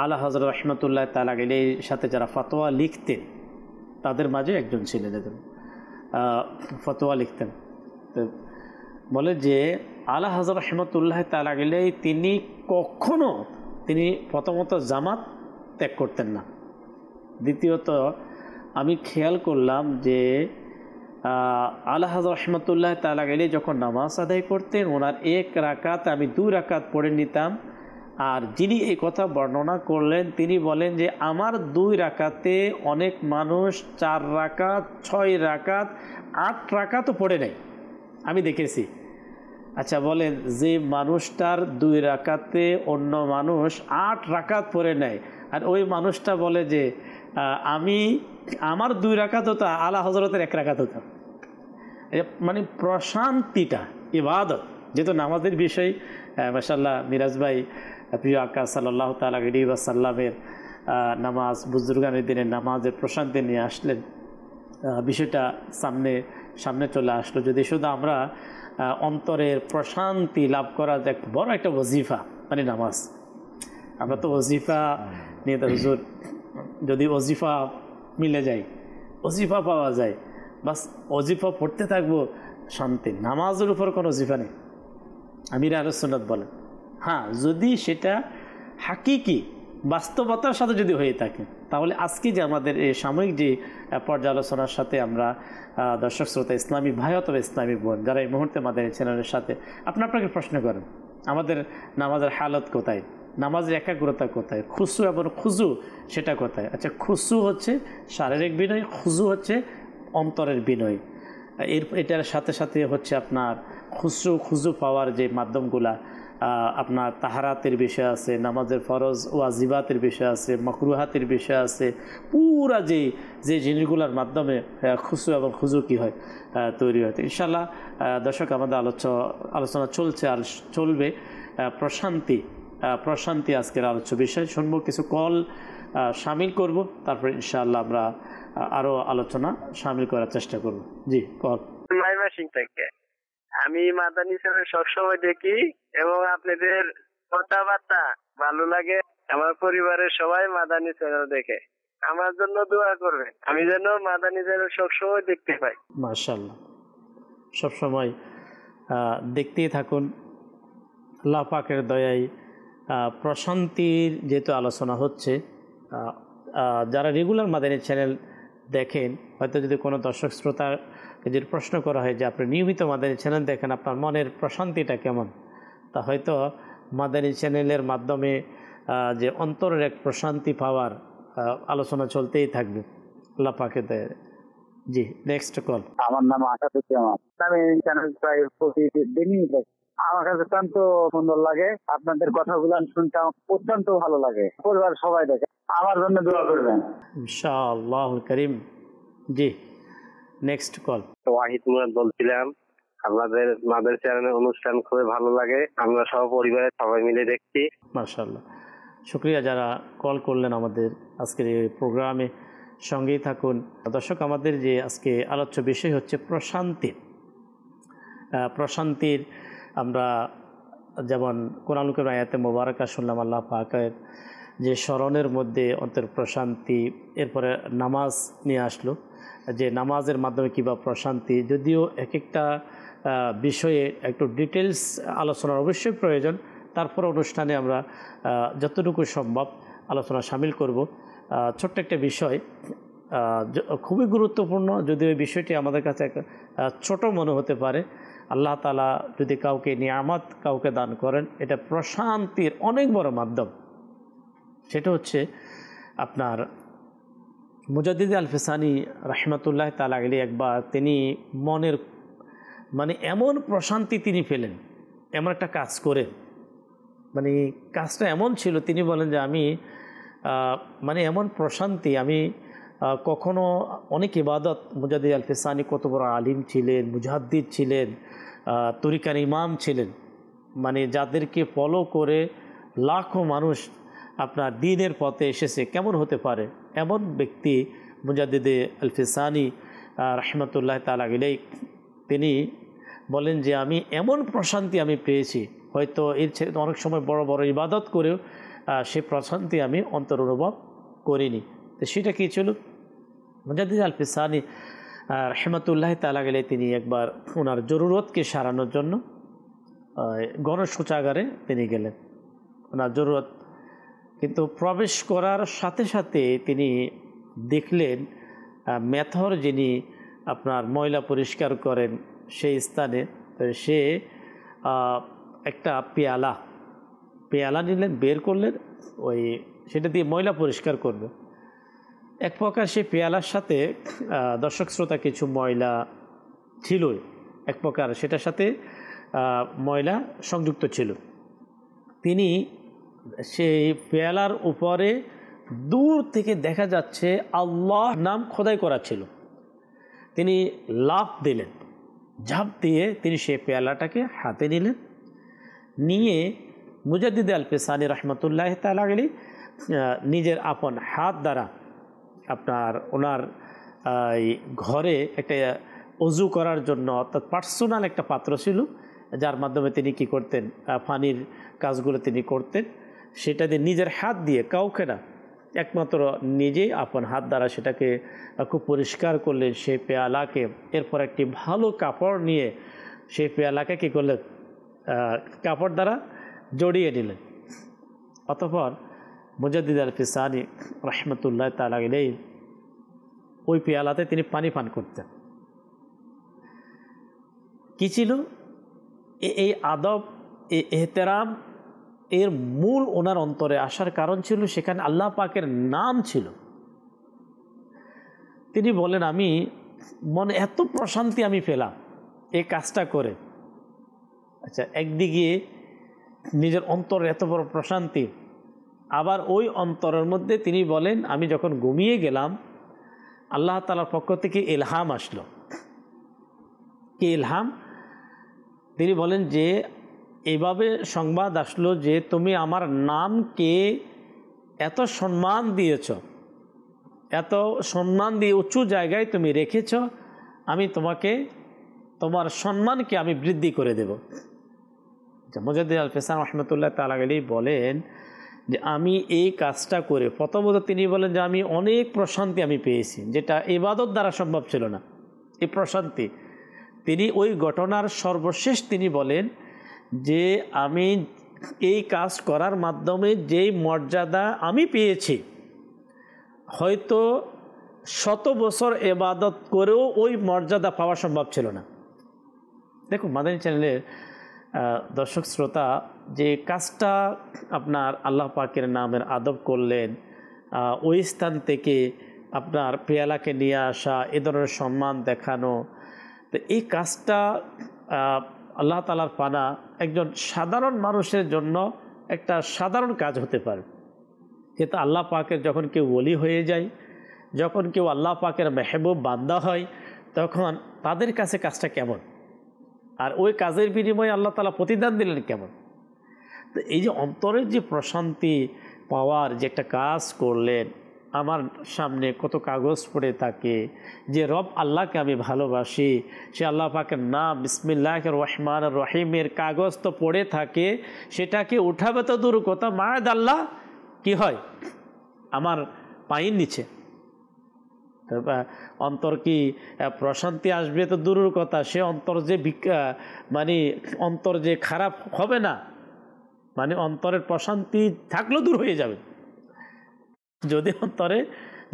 আলা হযরত রহমতুল্লাহ তাআলা আলাইহির সাথে যারা ফতোয়া লিখতেন তাদের মাঝে একজন ছিলেন, ফতোয়া লিখতেন। তো বলে যে আলা হযরত রহমতুল্লাহ তাআলা আলাইহি তিনি কখনো, তিনি প্রথমত জামাত ত্যাগ করতেন না, দ্বিতীয়ত আমি খেয়াল করলাম যে আলা হযরত রহমতুল্লাহ তাআলা আলাইহি যখন নামাজ আদায় করতেন ওনার 1 রাকাত আমি 2 রাকাত পড়ে নিতাম, আর যিনি এই কথা বর্ণনা করলেন তিনি বলেন যে আমার 2 রাকাতে অনেক মানুষ 4 রাকাত, 6 রাকাত, 8 রাকাতও পড়ে নেয়, আমি দেখেছি। আচ্ছা বলেন, যে মানুষটার 2 রাকাতে অন্য মানুষ 8 রাকাত পড়ে নেয়, আর ওই মানুষটা বলে যে আমার 2 রাকাত হতো, আলা হজরতের 1 রাকাত হতো, মানে প্রশান্তিটা ইবাদত, যেহেতু নামাজের বিষয়। মাশাআল্লাহ মিরাজ ভাই প্রিয় আকা সাল্লাল্লাহু তাআলা আলাইহি ওয়াসাল্লামের নামাজ, বুজুর্গানের দিনের নামাজের প্রশান্তি নিয়ে আসলেন, বিষয়টা সামনে চলে আসলো। যদি শুধু আমরা অন্তরের প্রশান্তি লাভ করা এক বড় একটা ওজিফা, মানে নামাজ, আমরা তো ওজিফা নিয়ে তো হুজুর, যদি ওজিফা মিলে যায়, ওজিফা পাওয়া যায়, বাস ওজিফা পড়তে থাকবো, শান্তি। নামাজের উপর কোনো ওজিফা নেই, আমির আহলে সুন্নাত বলেন। হ্যাঁ, যদি সেটা হাকিকি বাস্তবতার সাথে যদি হয়ে থাকে, তাহলে আজকে যে আমাদের এই সাময়িক যে পর্যালোচনার সাথে আমরা দর্শক শ্রোতা, ইসলামী ভাই অথবা ইসলামী বোন যারা এই মুহূর্তে আমাদের চ্যানেলের সাথে, আপনাকে প্রশ্ন করেন, আমাদের নামাজের হালত কোথায়, নামাজের একাগ্রতা কোথায়, খুশু এবং খুজু সেটা কোথায়? আচ্ছা, খুশু হচ্ছে শারীরিক বিনয়, খুজু হচ্ছে অন্তরের বিনয়। এটার সাথে সাথে হচ্ছে আপনার খুজু পাওয়ার যে মাধ্যমগুলা, আপনার তাহারাতের বিষয় আছে, নামাজের ফরজ ওয়াজিবাতের বিষয় আছে, মাকরুহাতের বিষয় আছে, পুরা যে জিনিসগুলোর মাধ্যমে খুশু এবং খুজু কী হয় তৈরি হয়। ইনশাআল্লাহ দর্শক, আমাদের আলোচনা চলছে আর চলবে প্রশান্তি আজকের আলোচ্য বিষয়। শুনবো, কিছু কল শামিল করব, তারপরে ইনশাআল্লাহ আমরা আরও আলোচনা শামিল করার চেষ্টা করব। জি, কল। থেকে আমি মাদানী চ্যানেল সবসময় দেখি এবং আপনাদের কথাবার্তা ভালো লাগে। আমার পরিবারের সবাই মাদানী চ্যানেল দেখে, আমার জন্য দোয়া করবেন, আমি যেন মাদানী চ্যানেল সবসময় দেখতে পাই। মাশাআল্লাহ, সবসময় দেখতেই থাকুন। আল্লাহ পাকের দয়ায় প্রশান্তির যেহেতু আলোচনা হচ্ছে, যারা রেগুলার মাদানী চ্যানেল দেখেন, হয়তো যদি কোনো দর্শক শ্রোতা যদি প্রশ্ন করা হয় যে আপনি নিয়মিত মাদানী চ্যানেল দেখেন, আপনার মনের প্রশান্তিটা কেমন, তা হয়তো মাদানী চ্যানেলের মাধ্যমে যে অন্তরের এক প্রশান্তি পাওয়ার আলোচনা চলতেই থাকবে আল্লাহ পাকের দয়ায়। জি, নেক্সট কল। আমার নাম আশাফুজ্জামান, আমি চ্যানেল প্রায় প্রতিদিনই দেখি। আমার কাছে অত্যন্ত সুন্দর লাগে, আপনাদের কথাগুলো শুনতে অত্যন্ত ভালো লাগে। পরিবার সবাই দেখে, আমার জন্য দোয়া করবেন ইনশাআল্লাহুল কারীম। জি, নেক্সট কল। ওয়াহিদ মুরাদ বলছিলাম, আপনাদের মাদানী চ্যানেলের অনুষ্ঠান খুবই ভালো লাগে, আমরা সব পরিবারের সবাই মিলে দেখছি। মাশাআল্লাহ, শুকরিয়া যারা কল করলেন আমাদের আজকের এই প্রোগ্রামে, সঙ্গেই থাকুন। দর্শক, আমাদের যে আজকে আলোচ্য বিষয় হচ্ছে প্রশান্তির আমরা যেমন কোরআন কারীমের আয়াতে মোবারকা শুনলাম, আল্লাহ পাকের যে স্মরণের মধ্যে অন্তর প্রশান্তি, এরপরে নামাজ নিয়ে আসলো, যে নামাজের মাধ্যমে কীভাবে প্রশান্তি, যদিও এক একটা বিষয়ে একটু ডিটেলস আলোচনার অবশ্যই প্রয়োজন, তারপর অনুষ্ঠানে আমরা যতটুকু সম্ভব আলোচনা শামিল করব। ছোট্ট একটা বিষয়, খুবই গুরুত্বপূর্ণ, যদিও এই বিষয়টি আমাদের কাছে ছোট মনে হতে পারে। আল্লাহ তাআলা যদি কাউকে নিয়ামত কাউকে দান করেন, এটা প্রশান্তির অনেক বড় মাধ্যম। সেটা হচ্ছে আপনার মুজাদ্দিদ আল-ফিসানি রাহমাতুল্লাহ তাআলা আলাইহি, একবার তিনি মনের মানে এমন প্রশান্তি তিনি পেলেন, এমন একটা কাজ করে, মানে কাজটা এমন ছিল, তিনি বলেন যে আমি মানে এমন প্রশান্তি আমি কখনো, অনেক ইবাদত, মুজাদ্দিদ আল-ফিসানি কত বড় আলিম ছিলেন, মুজাদ্দিদ ছিলেন, তরিকার ইমাম ছিলেন, মানে যাদেরকে ফলো করে লাখো মানুষ আপনার দ্বীনের পথে এসেছে, কেমন হতে পারে এমন ব্যক্তি মুজাদ্দিদ আল-ফিসানি রাহমাতুল্লাহ তাআলা আলাইহি, তিনি বলেন যে আমি এমন প্রশান্তি আমি পেয়েছি, হয়তো এর ছেড়ে অনেক সময় বড় বড় ইবাদত করেও সে প্রশান্তি আমি অন্তর অনুভব করিনি। তো সেটা কী ছিল? মুজাদ্দিদ আল-ফিসানি রাহমাতুল্লাহ তাআলা আলাইহি তিনি একবার ওনার জরুরতকে সারানোর জন্য গণশৌচাগারে তিনি গেলেন, ওনার জরুরত, কিন্তু প্রবেশ করার সাথে সাথে তিনি দেখলেন মেথর যিনি আপনার ময়লা পরিষ্কার করেন সেই স্থানে, সে একটা পেয়ালা নিলেন, বের করলেন, সেটা দিয়ে ময়লা পরিষ্কার করবে। এক প্রকার সেই পেয়ালার সাথে দর্শক শ্রোতা কিছু ময়লা ছিল এক প্রকার, সেটার সাথে ময়লা সংযুক্ত ছিল। তিনি সেই পেয়ালার উপরে দূর থেকে দেখা যাচ্ছে আল্লাহ নাম খোদাই করা ছিল। তিনি লাফ দিলেন, ঝাঁপ দিয়ে তিনি সেই পেয়ালাটাকে হাতে নিলেন, নিয়ে মুজাদ্দিদ আল পেসানি রহমতুল্লাহ তাআলা আলাইহি নিজের আপন হাত দ্বারা আপনার ওনার ঘরে একটা অজু করার জন্য অর্থাৎ পার্সোনাল একটা পাত্র ছিল, যার মাধ্যমে তিনি কি করতেন, পানির কাজগুলো তিনি করতেন। সেটা দিয়ে নিজের হাত দিয়ে, কাউকে না, একমাত্র নিজেই আপন হাত দ্বারা সেটাকে খুব পরিষ্কার করলেন সেই পেয়ালাকে। এরপর একটি ভালো কাপড় নিয়ে সেই পেয়ালাকে কী করলেন, কাপড় দ্বারা জড়িয়ে নিলেন। অতঃপর মুজাদ্দিদ আল ফিসানি রহমতুল্লাহ তাআলা আলাইহি ওই পেয়ালাতে তিনি পানি পান করতেন। কি ছিল এই আদব, এই এহতেরাম, এর মূল ওনার অন্তরে আসার কারণ ছিল সেখানে আল্লাহ পাকের নাম ছিল। তিনি বলেন, আমি মনে এত প্রশান্তি আমি পেলাম এই কাজটা করে। আচ্ছা, একদিকে নিজের অন্তরে এত বড় প্রশান্তি, আবার ওই অন্তরের মধ্যে তিনি বলেন, আমি যখন ঘুমিয়ে গেলাম আল্লাহ তাআলার পক্ষ থেকে ইলহাম আসলো। কি ইলহাম? তিনি বলেন যে এইভাবে সংবাদ আসলো যে তুমি আমার নামকে এত সম্মান দিয়েছ, এত সম্মান দিয়ে উঁচু জায়গায় তুমি রেখেছ, আমি তোমাকে, তোমার সম্মানকে আমি বৃদ্ধি করে দেব। মুজাদ্দিদ আল ফিসানি রহমতুল্লাহ তাআলা আলাইহি বলেন যে আমি এই কাজটা করে, প্রথমত তিনি বলেন যে আমি অনেক প্রশান্তি আমি পেয়েছি, যেটা ইবাদত দ্বারা সম্ভব ছিল না। এই প্রশান্তি তিনি ওই ঘটনার সর্বশেষ তিনি বলেন যে আমি এই কাজ করার মাধ্যমে যেই মর্যাদা আমি পেয়েছি, হয়তো 100 বছর ইবাদত করেও ওই মর্যাদা পাওয়া সম্ভব ছিল না। দেখুন মাদানী চ্যানেলের দর্শক শ্রোতা, যে কাজটা আপনার আল্লাহ পাকের নামের আদব করলেন, ওই স্থান থেকে আপনার পেয়ালাকে নিয়ে আসা, এ ধরনের সম্মান দেখানো, তো এই কাজটা আল্লাহ তাআলার পানা একজন সাধারণ মানুষের জন্য একটা সাধারণ কাজ হতে পারে, কিন্তু আল্লাহ পাকের যখন কেউ ওলি হয়ে যায়, যখন কেউ আল্লাহ পাকের মেহবুব বান্দা হয়, তখন তাদের কাছে কাজটা কেমন, আর ওই কাজের বিনিময়ে আল্লাহ তাআলা প্রতিদান দিলেন কেমন। তো এই যে অন্তরের যে প্রশান্তি পাওয়ার যে একটা কাজ করলেন, আমার সামনে কত কাগজ পড়ে থাকে যে রব আল্লাহকে আমি ভালোবাসি, সে আল্লাহ পাকের নাম বিসমিল্লাহির রহমানির রহিমের কাগজ তো পড়ে থাকে, সেটাকে উঠাবে তো দূর কথা, মায়াদ আল্লাহ কি হয় আমার পায়ের নিচে। অন্তর কি প্রশান্তি আসবে তো দূরের কথা, সে অন্তর যে মানে অন্তর যে খারাপ হবে না, মানে অন্তরের প্রশান্তি থাকলেও দূর হয়ে যাবে। যদি অন্তরে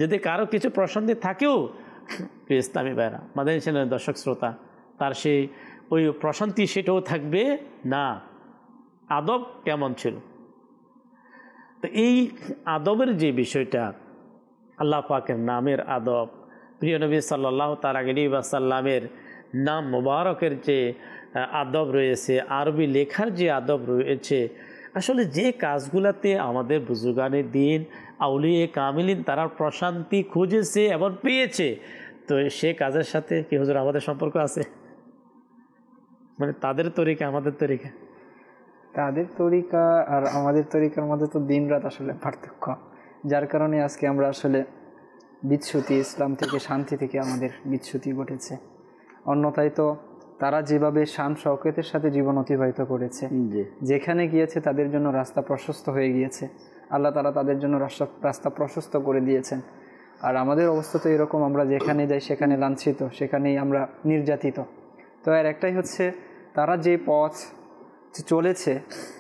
যদি কারো কিছু প্রশান্তি থাকেও, ইসলামী ভাইরা, মাদানী চ্যানেলের দর্শক শ্রোতা, তার সেই ওই প্রশান্তি সেটাও থাকবে না। আদব কেমন ছিল? তো এই আদবের যে বিষয়টা, আল্লাহ পাকের নামের আদব, প্রিয় নবী সাল্লাল্লাহু তাআলা আলাইহি ওয়াসাল্লামের নাম মোবারকের যে আদব রয়েছে, আরবি লেখার যে আদব রয়েছে, আসলে যে কাজগুলোতে আমাদের বুজুর্গানে দিন, আউলিয়ে কামিলিন তারা প্রশান্তি খুঁজেছে এবং পেয়েছে, তো সে কাজের সাথে কি হুজুর আমাদের সম্পর্ক আছে? মানে তাদের তরিকা আমাদের তরিকা, তাদের তরিকা আর আমাদের তরিকার মধ্যে তো দিন রাত আসলে পার্থক্য, যার কারণে আজকে আমরা আসলে বিচ্যুতি, ইসলাম থেকে শান্তি থেকে আমাদের বিচ্যুতি ঘটেছে। অন্যথায় তো তারা যেভাবে শান শওকতের সাথে জীবন অতিবাহিত করেছে, যেখানে গিয়েছে তাদের জন্য রাস্তা প্রশস্ত হয়ে গিয়েছে, আল্লাহ তাআলা তাদের জন্য রাস্তা প্রশস্ত করে দিয়েছেন। আর আমাদের অবস্থা তো এরকম, আমরা যেখানে যাই সেখানে লাঞ্ছিত, সেখানেই আমরা নির্যাতিত। তো এর একটাই হচ্ছে, তারা যে পথ চলেছে,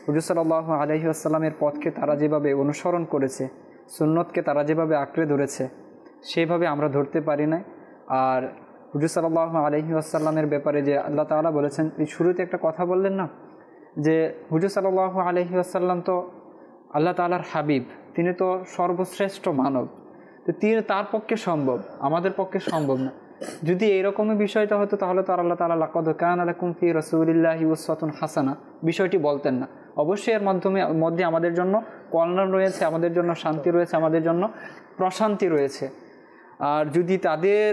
হুজুর সাল্লাল্লাহু আলাইহি ওয়াসাল্লামের পথকে তারা যেভাবে অনুসরণ করেছে, সুন্নতকে তারা যেভাবে আঁকড়ে ধরেছে, সেভাবে আমরা ধরতে পারি না। আর হুজুর সাল্লাল্লাহু আলাইহি ওয়াসাল্লামের ব্যাপারে যে আল্লাহ তাআলা বলেছেন, এই শুরুতে একটা কথা বললেন না, যে হুজুর সাল্লাল্লাহু আলাইহি ওয়াসাল্লাম তো আল্লাহ তাআলার হাবিব, তিনি তো সর্বশ্রেষ্ঠ মানব, তো তিনি তার পক্ষে সম্ভব, আমাদের পক্ষে সম্ভব না। যদি এইরকমই বিষয়টা হতো তাহলে তো আল্লাহ তাআলা লাকাদ কানা লাকুম ফি রাসূলিল্লাহি উসওয়াতুন হাসানা বিষয়টি বলতেন না। অবশ্যই এর মধ্যে আমাদের জন্য কল্যাণ রয়েছে, আমাদের জন্য শান্তি রয়েছে, আমাদের জন্য প্রশান্তি রয়েছে। আর যদি তাদের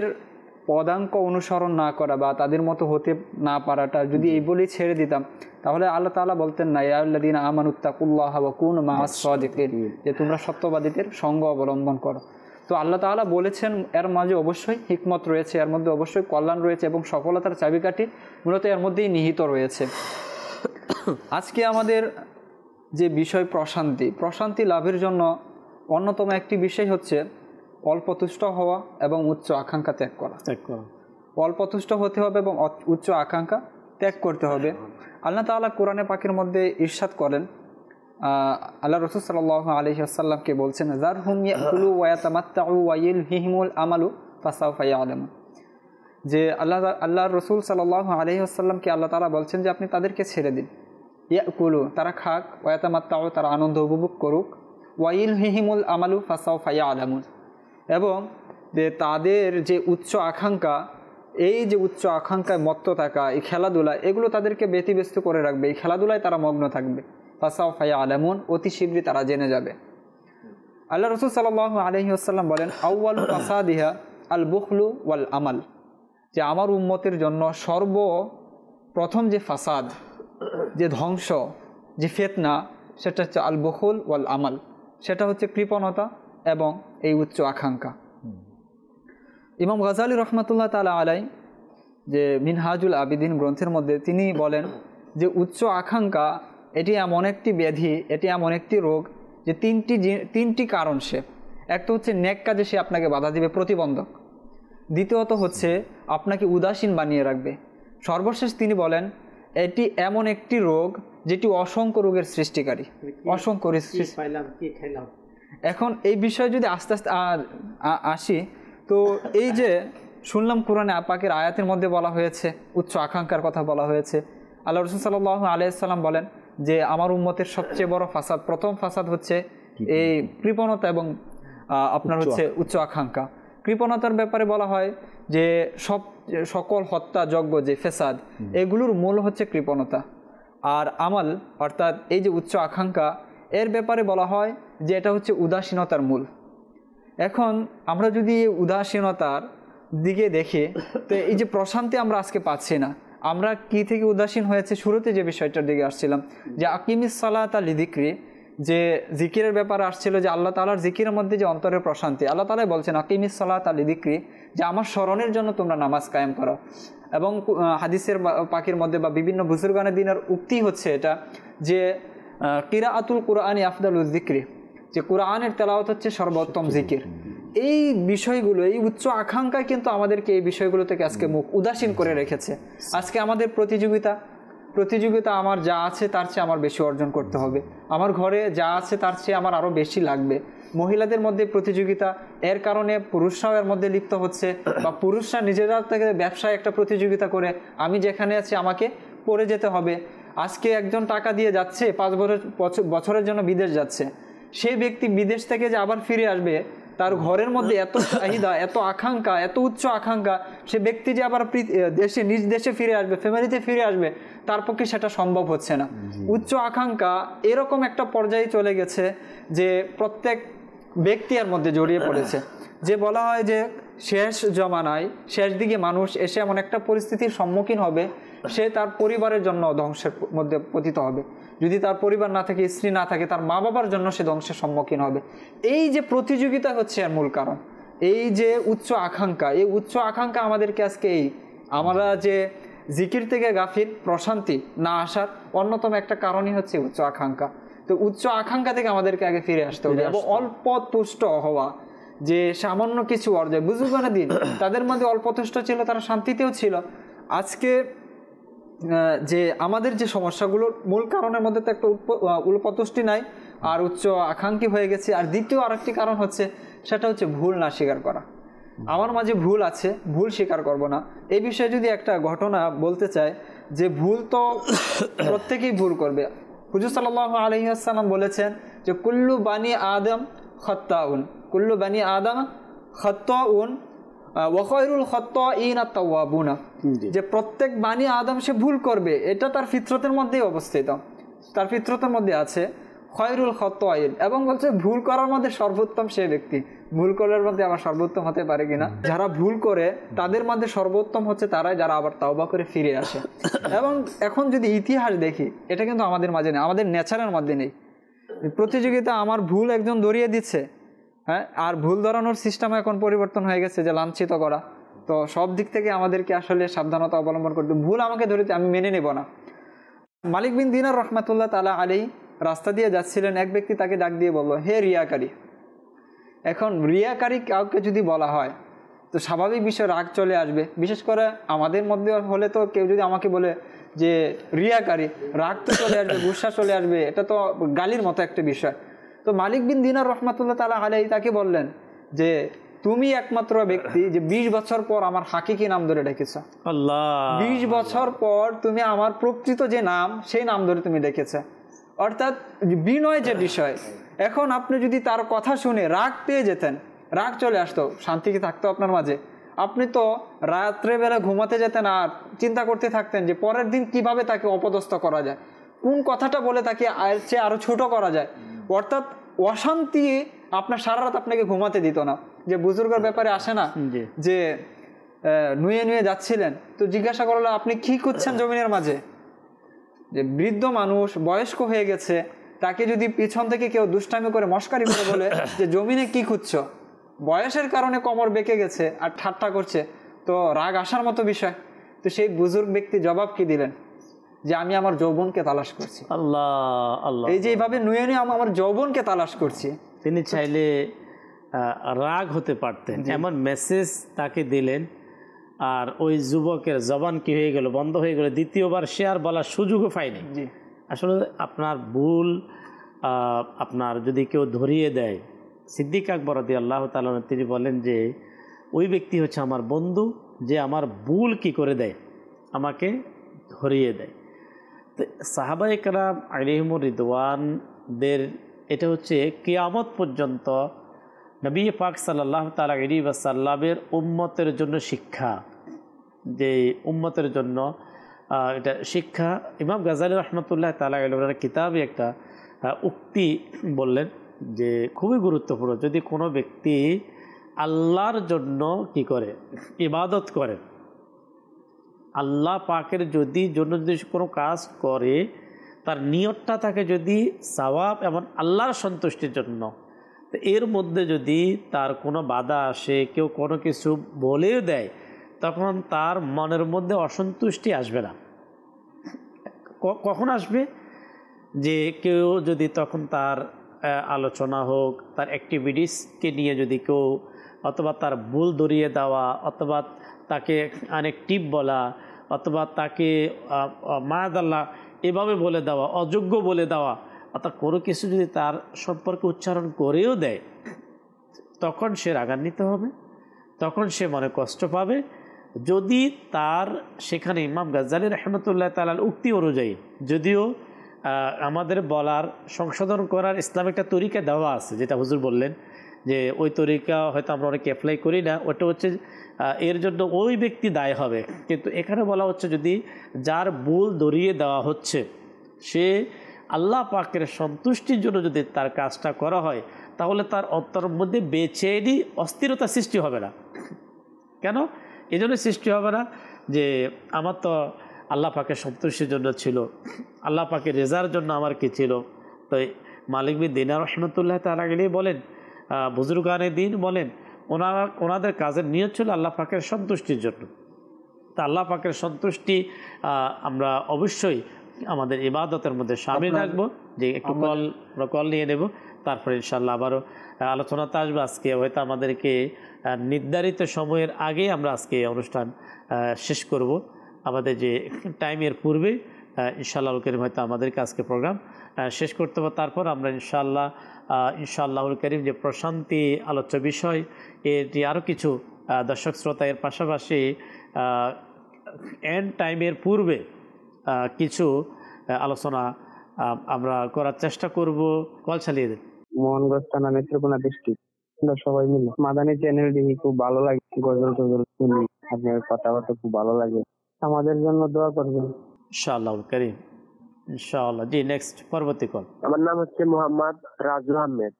পদাঙ্ক অনুসরণ না করা বা তাদের মতো হতে না পারাটা যদি এই বলেই ছেড়ে দিতাম, তাহলে আল্লাহ তাআলা বলতেন না ইয়া আল্লাযীনা আমানুত্তাকুল্লাহা ওয়া কুনু মাআস সাদিকিন, যে তোমরা সত্যবাদীদের সঙ্গ অবলম্বন করো। তো আল্লাহ তাআলা বলেছেন এর মাঝে অবশ্যই হিকমত রয়েছে, এর মধ্যে অবশ্যই কল্যাণ রয়েছে এবং সফলতার চাবিকাঠি মূলত এর মধ্যেই নিহিত রয়েছে। আজকে আমাদের যে বিষয় প্রশান্তি লাভের জন্য অন্যতম একটি বিষয় হচ্ছে অল্পতুষ্ট হওয়া এবং উচ্চ আকাঙ্ক্ষা ত্যাগ করা। অল্পতুষ্ট হতে হবে এবং উচ্চ আকাঙ্ক্ষা ত্যাগ করতে হবে। আল্লাহ তাআলা কোরআনে পাকের মধ্যে ইরশাদ করেন, আল্লাহ রাসূল সাল্লাল্লাহু আলাইহি ওয়াসাল্লামকে বলছেন যারহুম ইয়াকুলু ওয়া ইয়াতামাত্তাউ ওয়া ইয়ালহিহিমুল আমালু ফাসাউফা ইয়ালামুন, যে আল্লাহ রাসূল সাল্লাল্লাহু আলাইহি ওয়াসাল্লামকে আল্লাহ তাআলা বলছেন যে আপনি তাদেরকে ছেড়ে দিন। ইয়াকুলু তারা খাক, ওয়া ইয়াতামাত্তাউ তারা আনন্দ উপভোগ করুক, ওয়া ইয়ালহিহিমুল আমালু ফাসাউফা ইয়ালামুন, এবং যে তাদের যে উচ্চ আকাঙ্ক্ষা, এই যে উচ্চ আকাঙ্ক্ষায় মত্ত থাকা, এই খেলাধুলা, এগুলো তাদেরকে ব্যতিব্যস্ত করে রাখবে, এই খেলাধুলায় তারা মগ্ন থাকবে। ফাসাউফা ইয়ালামুন, অতি শীঘ্রই তারা জেনে যাবে। আল্লাহ রাসূল সাল্লাল্লাহু আলাইহি ওয়াসাল্লাম বলেন আউয়ালু ফাসাদিহা আল বুখলু ওয়াল আমাল, যে আমার উম্মতের জন্য সর্বপ্রথম যে ফাসাদ, যে ধ্বংস, যে ফিতনা, সেটা হচ্ছে আল বুখল ওয়াল আমাল, সেটা হচ্ছে কৃপণতা এবং এই উচ্চ আকাঙ্ক্ষা। ইমাম গাজালি রহমাতুল্লাহ তাআলা আলাইহি যে মিনহাজুল আবিদিন গ্রন্থের মধ্যে তিনি বলেন যে উচ্চ আকাঙ্ক্ষা এটি এমন একটি ব্যাধি, এটি এমন একটি রোগ যে তিনটি কারণ সে। একটা হচ্ছে নেক কাজে সে আপনাকে বাধা দিবে, প্রতিবন্ধক। দ্বিতীয়ত হচ্ছে আপনাকে উদাসীন বানিয়ে রাখবে। সর্বশেষ তিনি বলেন এটি এমন একটি রোগ যেটি অসংখ্য রোগের সৃষ্টিকারী, অসংখ্য। এখন এই বিষয়ে যদি আস্তে আস্তে আসি, তো এই যে শুনলাম কোরআনে পাকের আয়াতের মধ্যে বলা হয়েছে উচ্চ আকাঙ্ক্ষার কথা বলা হয়েছে। আল্লাহ রাসূল সাল্লাল্লাহু আলাইহি ওয়াসাল্লাম বলেন যে আমার উম্মতের সবচেয়ে বড় ফাসাদ, প্রথম ফাসাদ হচ্ছে এই কৃপণতা এবং আপনার হচ্ছে উচ্চ আকাঙ্ক্ষা। কৃপণতার ব্যাপারে বলা হয় যে সকল হত্যাযজ্ঞ যে ফেসাদ, এগুলোর মূল হচ্ছে কৃপণতা। আর আমাল অর্থাৎ এই যে উচ্চ আকাঙ্ক্ষা, এর ব্যাপারে বলা হয় যে এটা হচ্ছে উদাসীনতার মূল। এখন আমরা যদি এই উদাসীনতার দিকে দেখি, তো এই যে প্রশান্তি আমরা আজকে পাচ্ছি না, আমরা কি থেকে উদাসীন হয়েছে? শুরুতে যে বিষয়টার দিকে আসছিলাম যে আকিমিস সালাতা লিযিকরি, যে জিকিরের ব্যাপারে আসছিল, যে আল্লাহ তাআলার জিকিরের মধ্যে যে অন্তরের প্রশান্তি। আল্লাহ তাআলা বলছেন আকিমিস সালাতা লিযিকরি, যে আমার স্মরণের জন্য তোমরা নামাজ কায়েম করো। এবং হাদিসের পাকের মধ্যে বা বিভিন্ন বুজুর্গানে দিনের উক্তি হচ্ছে এটা যে কিরাআতুল কুরআনি আফদালুজ যিকরি, যে কোরআনের তেলাওয়াত হচ্ছে সর্বোত্তম জিকির। এই বিষয়গুলো, এই উচ্চ আকাঙ্ক্ষা কিন্তু আমাদেরকে এই বিষয়গুলো থেকে আজকে মুখ উদাসীন করে রেখেছে। আজকে আমাদের প্রতিযোগিতা আমার যা আছে তার চেয়ে আমার বেশি অর্জন করতে হবে, আমার ঘরে যা আছে তার চেয়ে আমার আরও বেশি লাগবে। মহিলাদের মধ্যে প্রতিযোগিতা, এর কারণে পুরুষরাও এর মধ্যে লিপ্ত হচ্ছে, বা পুরুষরা নিজেরা থেকে ব্যবসায় একটা প্রতিযোগিতা করে আমি যেখানে আছি আমাকে পড়ে যেতে হবে। আজকে একজন টাকা দিয়ে যাচ্ছে 5 বছরের জন্য বিদেশ যাচ্ছে, সেই ব্যক্তি বিদেশ থেকে যে আবার ফিরে আসবে, তার ঘরের মধ্যে এত চাহিদা, এত আকাঙ্ক্ষা, এত উচ্চ আকাঙ্ক্ষা, সে ব্যক্তি যে আবার নিজ দেশে ফিরে আসবে, ফ্যামিলিতে ফিরে আসবে, তার পক্ষে সেটা সম্ভব হচ্ছে না। উচ্চ আকাঙ্ক্ষা এরকম একটা পর্যায়ে চলে গেছে যে প্রত্যেক ব্যক্তি এর মধ্যে জড়িয়ে পড়েছে। যে বলা হয় যে শেষ জমানায়, শেষ দিকে মানুষ এসে এমন একটা পরিস্থিতির সম্মুখীন হবে, সে তার পরিবারের জন্য ধ্বংসের মধ্যে পতিত হবে। যদি তার পরিবার না থাকে, স্ত্রী না থাকে, তার মা বাবার জন্য সে ধ্বংসের সম্মুখীন হবে। এই যে প্রতিযোগিতা হচ্ছে এর মূল কারণ। এই যে উচ্চ আকাঙ্ক্ষা, এই উচ্চ আকাঙ্ক্ষা আমাদেরকে আজকে আমরা যে জিকির থেকে গাফিল, প্রশান্তি না আসার অন্যতম একটা কারণই হচ্ছে উচ্চ আকাঙ্ক্ষা। তো উচ্চ আকাঙ্ক্ষা থেকে আমাদেরকে আগে ফিরে আসতে হবে এবং অল্প তুষ্ট হওয়া, যে সামান্য কিছু অর্জন। বুজুর্গানে দিন তাদের মধ্যে অল্প তুষ্ট ছিল, তারা শান্তিতেও ছিল। আজকে যে আমাদের যে সমস্যাগুলোর মূল কারণের মধ্যে তো একটা উল্পতুষ্টি নাই, আর উচ্চ আকাঙ্ক্ষী হয়ে গেছে। আর দ্বিতীয় আরেকটি কারণ হচ্ছে, সেটা হচ্ছে ভুল না স্বীকার করা। আমার মাঝে ভুল আছে, ভুল স্বীকার করব না। এই বিষয়ে যদি একটা ঘটনা বলতে চাই, যে ভুল তো প্রত্যেকেই ভুল করবে। হুজুর সাল্লাল্লাহু আলাইহি ওয়াসাল্লাম বলেছেন যে কুল্লু বানি আদম খাত্তাউন, কুল্লু বানি আদম খাত্তাউন ওয়াখায়রুল খাত্তাঈনা আত-তাওয়াবুনা, যে প্রত্যেক বানি আদম সে ভুল করবে, এটা তার ফিতরতের মধ্যেই অবস্থিত, তার ফিতরতের মধ্যে আছে খায়রুল খাত্তাঈন, এবং বলছে ভুল করার মধ্যে সর্বোত্তম সে ব্যক্তি। ভুল করার মধ্যে আবার সর্বোত্তম হতে পারে কিনা, যারা ভুল করে তাদের মধ্যে সর্বোত্তম হচ্ছে তারাই যারা আবার তাওবা করে ফিরে আসে। এবং এখন যদি ইতিহাস দেখি, এটা কিন্তু আমাদের মাঝে নেই, আমাদের নেচারের মধ্যে নেই। প্রতিযোগিতা, আমার ভুল একজন ধরিয়ে দিচ্ছে, হ্যাঁ, আর ভুল ধরানোর সিস্টেম এখন পরিবর্তন হয়ে গেছে যে লাঞ্ছিত করা। তো সব দিক থেকে আমাদেরকে আসলে সাবধানতা অবলম্বন করতে, ভুল আমাকে ধরেছে আমি মেনে নেব না। মালিক বিন দিনার রহমাতুল্লাহ তাআলা আলাইহি রাস্তা দিয়ে যাচ্ছিলেন, এক ব্যক্তি তাকে ডাক দিয়ে বলল, হে রিয়াকারী। এখন রিয়াকারী কাউকে যদি বলা হয় তো স্বাভাবিক বিষয় রাগ চলে আসবে, বিশেষ করে আমাদের মধ্যে হলে তো কেউ যদি আমাকে বলে যে রিয়াকারী, রাগ তো চলে আসবে, গুসা চলে আসবে, এটা তো গালির মতো একটা বিষয়। তো মালিক বিন দিনার রহমাতুল্লাহ তাআলা আলাইহি তাকে বললেন যে তুমি একমাত্র ব্যক্তি যে 20 বছর পর আমার হাকিকি নাম ধরে ডেকেছ। আল্লাহ, 20 বছর পর তুমি আমার প্রকৃত যে নাম সেই নাম ধরে তুমি ডেকেছ। অর্থাৎ বিনয় যে বিষয়, এখন আপনি যদি তার কথা শুনে রাগ পেয়ে যেতেন, রাগ চলে আসতো, শান্তি কি থাকতো আপনার মাঝে? আপনি তো রাত্রেবেলা ঘুমাতে যেতেন আর চিন্তা করতে থাকতেন যে পরের দিন কিভাবে তাকে অপদস্থ করা যায়, কোন কথাটা বলে তাকে আরো ছোট করা যায়। অর্থাৎ অশান্তি আপনার সারা রাত আপনাকে ঘুমাতে দিত না। যে বুজুর্গের ব্যাপারে আসে না যে নুয়ে নুয়ে যাচ্ছিলেন, তো জিজ্ঞাসা করলো আপনি কি করছেন জমিনের মাঝে? যে বৃদ্ধ মানুষ বয়স্ক হয়ে গেছে, তাকে যদি পিছন থেকে কেউ দুষ্টামি করে মস্কারি করে বলে যে জমিনে কি খুঁজছো, বয়সের কারণে কোমর বেঁকে গেছে আর ঠাট্টা করছে, তো রাগ আসার মতো বিষয়। তো সেই বুজুর্গ ব্যক্তি জবাব কি দিলেন? যে আমি আমার যৌবনকে তালাশ করছি। আল্লাহ আল্লাহ, এই যে এইভাবে নুয়ে নুয়ে আমি আমার যৌবনকে তালাশ করছি। তিনি চাইলে রাগ হতে পারতেন, এমন মেসেজ তাকে দিলেন, আর ওই যুবকের জবান কি হয়ে গেল, বন্ধ হয়ে গেল, দ্বিতীয়বার সে আর বলার সুযোগও পায়নি। আসলে আপনার ভুল আপনার যদি কেউ ধরিয়ে দেয়, সিদ্দিক আকবর রাদিয়াল্লাহু তাআলা তিনি বলেন যে ওই ব্যক্তি হচ্ছে আমার বন্ধু, যে আমার ভুল কি করে দেয়, আমাকে ধরিয়ে দেয়। তো সাহাবায়ে কেরাম আলাইহিমুর রিদওয়ানদের এটা হচ্ছে কিয়ামত পর্যন্ত নবী পাক সাল্লাল্লাহু তাআলা আলাইহি ওয়াসাল্লামের উম্মতের জন্য শিক্ষা, যে উম্মতের জন্য এটা শিক্ষা। ইমাম গাজ্জালী রহমতুল্লাহ তাআলা আলাইহির কিতাবে একটা উক্তি বললেন যে খুবই গুরুত্বপূর্ণ, যদি কোনো ব্যক্তি আল্লাহর জন্য কি করে, ইবাদত করে, আল্লাহ পাকের যদি কোনো কাজ করে, তার নিয়তটা থাকে যদি সওয়াব এবং আল্লাহর সন্তুষ্টির জন্য, তো এর মধ্যে যদি তার কোনো বাধা আসে, কেউ কোনো কিছু বলেও দেয়, তখন তার মনের মধ্যে অসন্তুষ্টি আসবে না। কখন আসবে? যে কেউ যদি তখন তার আলোচনা হোক, তার অ্যাক্টিভিটিসকে নিয়ে যদি কেউ, অথবা তার ভুল ধরিয়ে দেওয়া, অথবা তাকে অনেক টিপ বলা, অথবা তাকে মায়াদাল্লাহ এভাবে বলে দেওয়া, অযোগ্য বলে দেওয়া, অর্থাৎ কোনো কিছু যদি তার সম্পর্কে উচ্চারণ করেও দেয়, তখন সে রাগান্বিত হবে, তখন সে মনে কষ্ট পাবে। যদি তার সেখানে ইমাম গাজ্জালী রহমতুল্লাহ তাআলার উক্তি অনুযায়ী, যদিও আমাদের বলার সংশোধন করার ইসলামিক একটা তরিকা দেওয়া আছে, যেটা হুজুর বললেন যে ওই তরিকা হয়তো আমরা অনেকে অ্যাপ্লাই করি না, ওটা হচ্ছে এর জন্য ওই ব্যক্তি দায়ী হবে। কিন্তু এখানে বলা হচ্ছে যদি যার ভুল ধরিয়ে দেওয়া হচ্ছে, সে আল্লাহ পাকের সন্তুষ্টির জন্য যদি তার কাজটা করা হয়, তাহলে তার অন্তরের মধ্যে বেচেনি অস্থিরতা সৃষ্টি হবে না। কেন এই জন্য সৃষ্টি হবে না? যে আমার তো আল্লাহ পাকের সন্তুষ্টির জন্য ছিল, আল্লাহ পাকের রেজার জন্য আমার কি ছিল। তো মালিক বিন দিনার রহমতুল্লাহ তাআলা আলাইহি বলেন, বুজুর্গানে দিন বলেন, ওনাদের কাজের নিয়ত ছিল আল্লাহ পাকের সন্তুষ্টির জন্য। তা আল্লাহ পাকের সন্তুষ্টি আমরা অবশ্যই আমাদের ইবাদতের মধ্যে শামিল রাখবো। যে একটু কল নিয়ে নেব, তারপরে ইনশাআল্লাহ আবারও আলোচনাতে আসবো। আজকে হয়তো আমাদেরকে নির্ধারিত সময়ের আগেই আমরা আজকে অনুষ্ঠান শেষ করব। আমাদের যে টাইমের পূর্বে ইনশাআল্লাহুল কারীম হয়তো আমাদেরকে আজকে প্রোগ্রাম শেষ করতে হবে। তারপর আমরা ইনশাআল্লাহুল কারীম যে প্রশান্তি আলোচ্য বিষয়, এটি আরও কিছু দর্শক শ্রোতা, এর পাশাপাশি এন্ড টাইমের পূর্বে কিছু আলোচনা আমরা করার চেষ্টা করব। কল চালিয়ে দেন। মোহনগঞ্জ থানা নেত্রকোনা ডিস্ট্রিক্ট। আমরা সবাই মিলে মাদানী চ্যানেল দেখি, খুব ভালো লাগে। গজল টজল শুনি, আপনার কথাবার্তা খুব ভালো লাগে। আমাদের জন্য দোয়া করবেন ইনশাআল্লাহ করিম, ইনশাআল্লাহ। জি, নেক্সট পরবর্তী কল। আমার নাম হচ্ছে মোহাম্মদ রাজু আহমেদ।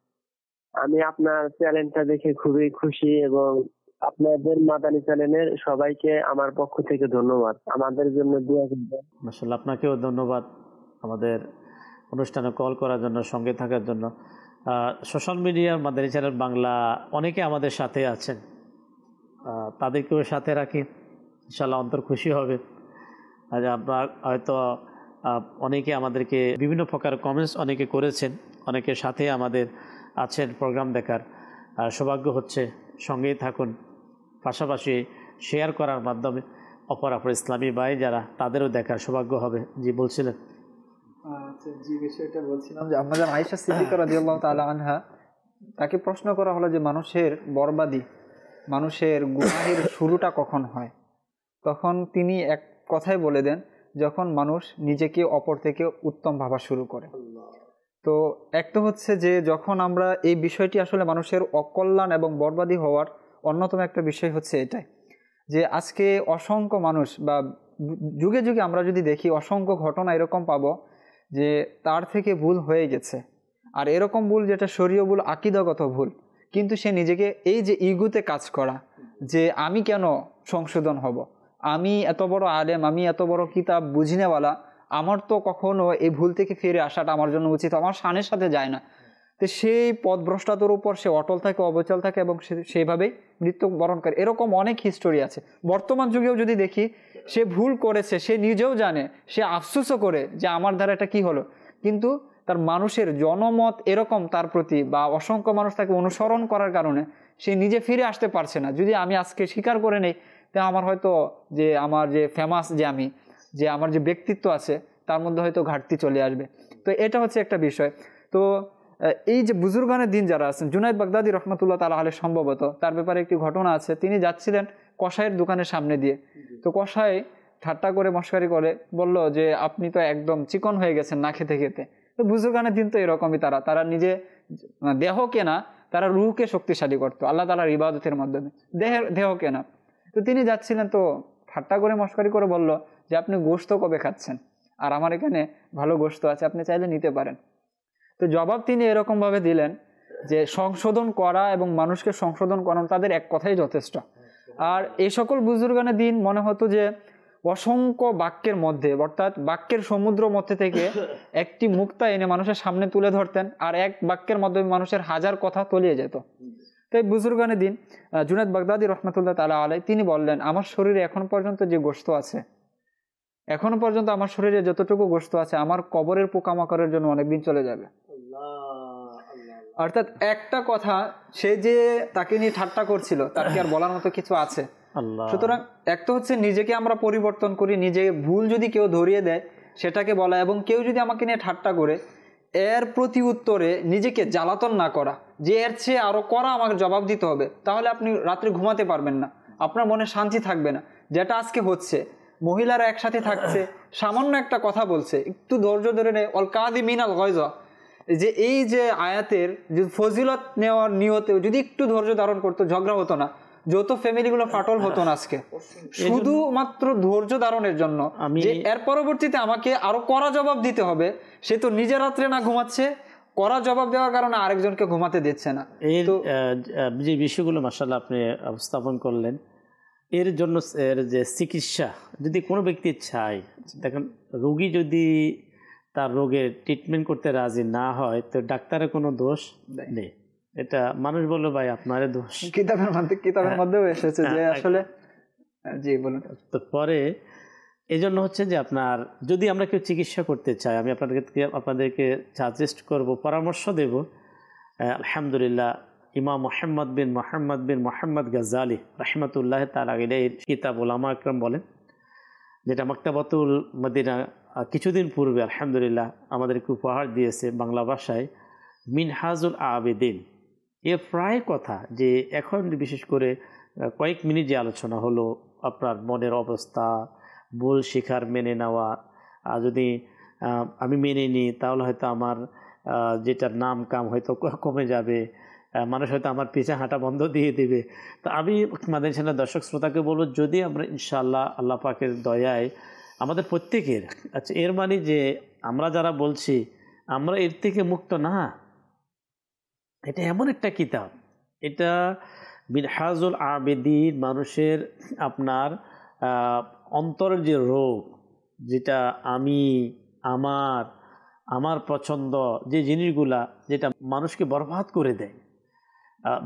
আমি আপনার চ্যানেলটা দেখে খুবই খুশি এবং আপনাদের মাদানী চ্যানেলের সবাইকে আমার পক্ষ থেকে ধন্যবাদ। আমাদের জন্য দোয়া করবেন। মাশাআল্লাহ, আপনাকেও ধন্যবাদ আমাদের অনুষ্ঠানে কল করার জন্য, সঙ্গে থাকার জন্য। সোশ্যাল মিডিয়ার মাদানী চ্যানেল বাংলা অনেকে আমাদের সাথে আছেন, তাদেরকেও সাথে রাখি, ইনশাআল্লাহ অন্তর খুশি হবে। আজ আপনার হয়তো অনেকে আমাদেরকে বিভিন্ন প্রকার কমেন্টস অনেকে করেছেন, অনেকের সাথে আমাদের আছেন প্রোগ্রাম দেখার সৌভাগ্য হচ্ছে। সঙ্গেই থাকুন, পাশাপাশি শেয়ার করার মাধ্যমে অপর ইসলামী ভাই যারা, তাদেরও দেখার সৌভাগ্য হবে। জি, বলছিলেন। আচ্ছা, যে বিষয়টা বলছিলাম যে আমাদের আয়েশা সিদ্দিকা রাদিয়াল্লাহু তাআলা আনহা, তাকে প্রশ্ন করা হলো যে মানুষের বরবাদি, মানুষের গুনাহের শুরুটা কখন হয়? তখন তিনি এক কথাই বলে দেন, যখন মানুষ নিজেকে অপর থেকে উত্তম ভাবা শুরু করে। তো এক তো হচ্ছে যে যখন আমরা এই বিষয়টি আসলে মানুষের অকল্যাণ এবং বরবাদি হওয়ার অন্যতম একটা বিষয় হচ্ছে এটাই, যে আজকে অসংখ্য মানুষ বা যুগে যুগে আমরা যদি দেখি অসংখ্য ঘটনা এরকম পাবো যে তার থেকে ভুল হয়ে গেছে, আর এরকম ভুল যেটা শরীয় ভুল, আকীদাগত ভুল, কিন্তু সে নিজেকে এই যে ইগুতে কাজ করা, যে আমি কেন সংশোধন হব, আমি এত বড় আলেম, আমি এত বড় কিতাব বুঝিনেওয়ালা, আমার তো কখনো এই ভুল থেকে ফিরে আসাটা আমার জন্য উচিত, আমার শানের সাথে যায় না। তো সেই পথভ্রষ্টতার উপর সে অটল থাকে, অবচল থাকে এবং সেইভাবেই মৃত্যুবরণ করে। এরকম অনেক হিস্টোরি আছে। বর্তমান যুগেও যদি দেখি, সে ভুল করেছে, সে নিজেও জানে, সে আফসোসও করে যে আমার দ্বারা এটা কি হলো, কিন্তু তার মানুষের জনমত এরকম তার প্রতি, বা অসংখ্য মানুষ তাকে অনুসরণ করার কারণে সে নিজে ফিরে আসতে পারছে না। যদি আমি আজকে স্বীকার করে নেই, তা আমার হয়তো যে আমার যে ফেমাস, যে আমার যে ব্যক্তিত্ব আছে, তার মধ্যে হয়তো ঘাটতি চলে আসবে। তো এটা হচ্ছে একটা বিষয়। তো এই যে বুজুর্গানের দিন যারা আছেন, জুনায়েদ বাগদাদি রহমতুল্লাহ তাআলা আলাইহি, সম্ভবত তার ব্যাপারে একটি ঘটনা আছে। তিনি যাচ্ছিলেন কসাইয়ের দোকানের সামনে দিয়ে, তো কসাই ঠাট্টা করে মশকারি করে বলল যে আপনি তো একদম চিকন হয়ে গেছেন না খেতে খেতে। তো বুজুর্গানের দিন তো এরকমই, তারা নিজে দেহকে না, তারা রুহকে শক্তিশালী করতো আল্লাহ তাআলার ইবাদতের মাধ্যমে, দেহকে না। তো তিনি যাচ্ছিলেন, তো ঠাট্টা করে মশকারি করে বলল যে আপনি গোশত কবে খাচ্ছেন, আর আমার এখানে ভালো গোশত আছে, আপনি চাইলে নিতে পারেন। তো জবাব তিনি এরকমভাবে দিলেন যে সংশোধন করা এবং মানুষকে সংশোধন করানো তাদের এক কথাই যথেষ্ট। আর এই সকল বুজুর্গানের দিন মনে হতো যে অসংখ্য বাক্যের মধ্যে, অর্থাৎ বাক্যের সমুদ্র মধ্যে থেকে একটি মুক্তা এনে মানুষের সামনে তুলে ধরতেন, আর এক বাক্যের মাধ্যমে মানুষের হাজার কথা তলিয়ে যেত। তাই বুজুর্গানের দিন জুনায়েদ বাগদাদি রহমতুল্লাহ তাআলা আলাইহি, তিনি বললেন আমার শরীরে এখন পর্যন্ত যে গোশত আছে, এখনো পর্যন্ত আমার শরীরে যতটুকু গোশত আছে, আমার কবরের পোকামাকড়ের জন্য অনেকদিন চলে যাবে। অর্থাৎ একটা কথা, সে যে তাকে নিয়ে ঠাট্টা করছিল, তার কি আর বলার মতো কিছু আছে? সুতরাং এক তো হচ্ছে নিজেকে আমরা পরিবর্তন করি, নিজে ভুল যদি কেউ ধরিয়ে দেয় সেটাকে বলা, এবং কেউ যদি আমাকে নিয়ে ঠাট্টা করে, এর প্রতি উত্তরে নিজেকে জ্বালাতন না করা, যে এর চেয়ে আরো করা আমাকে জবাব দিতে হবে, তাহলে আপনি রাত্রে ঘুমাতে পারবেন না, আপনার মনে শান্তি থাকবে না। যেটা আজকে হচ্ছে, মহিলারা একসাথে থাকছে, সামান্য একটা কথা বলছে, একটু ধৈর্য ধরে নেয়, অল কাযিমিন আল গায়জ, যে এই যে আয়াতের ফজিলত নেওয়ার নিয়তে যদি একটু ধৈর্য ধারণ করতো, ঝগড়া হতো না, যত ফ্যামিলিগুলো ফাটল হতো না আজকে, শুধুমাত্র ধৈর্য ধারণের জন্য। যে এর পরবর্তীতে আমাকে আরো কড়া জবাব দিতে হবে, সে তো নিজে রাত্রে না ঘুমাচ্ছে, কড়া জবাব দেওয়ার কারণে আরেকজনকে ঘুমাতে দিচ্ছে না। যে বিষয়গুলো মাশাআল্লাহ আপনি উপস্থাপন করলেন, এর জন্য এর যে চিকিৎসা যদি কোনো ব্যক্তি চায়, দেখেন রোগী যদি তার রোগের ট্রিটমেন্ট করতে রাজি না হয়, তো ডাক্তারের কোনো দোষ নেই। এটা মানুষ বললো ভাই আপনার দোষ, কিতাবের মধ্যেও এসেছে যে আসলে। জি বলুন। তো পরে এই জন্য হচ্ছে যে আপনার যদি আমরা কেউ চিকিৎসা করতে চাই, আমি আপনাদেরকে সাজেস্ট করব, পরামর্শ দেব। আলহামদুলিল্লাহ, ইমাম মোহাম্মদ বিন মোহাম্মদ গাজ্জালি রাহমাতুল্লাহ তাআলা আলাইহির কিতাব উলামা ইকরাম বলেন, যেটা মাকতাবাতুল মদিনা কিছুদিন পূর্বে আলহামদুলিল্লাহ আমাদেরকে উপহার দিয়েছে বাংলা ভাষায়, মিনহাজুল আবেদিন। এর প্রায় কথা যে এখন বিশেষ করে কয়েক মিনিট যে আলোচনা হলো, আপনার মনের অবস্থা, ভুল শিখার মেনে নেওয়া, যদি আমি মেনে নিই তাহলে হয়তো আমার যেটার নাম কাম হয়তো কমে যাবে, মানুষ হয়তো আমার পিছে হাঁটা বন্ধ দিয়ে দিবে। তো আমি মাদানী চ্যানেলের দর্শক শ্রোতাকে বলবো, যদি আমরা ইনশাআল্লাহ আল্লাহ পাকের দয়ায় আমাদের প্রত্যেকের, আচ্ছা এর মানে যে আমরা যারা বলছি আমরা এর থেকে মুক্ত না। এটা এমন একটা কিতাব, এটা মিনহাজুল আবেদিন, মানুষের আপনার অন্তরের যে রোগ, যেটা আমি আমার পছন্দ, যে জিনিসগুলা যেটা মানুষকে বরবাদ করে দেয়।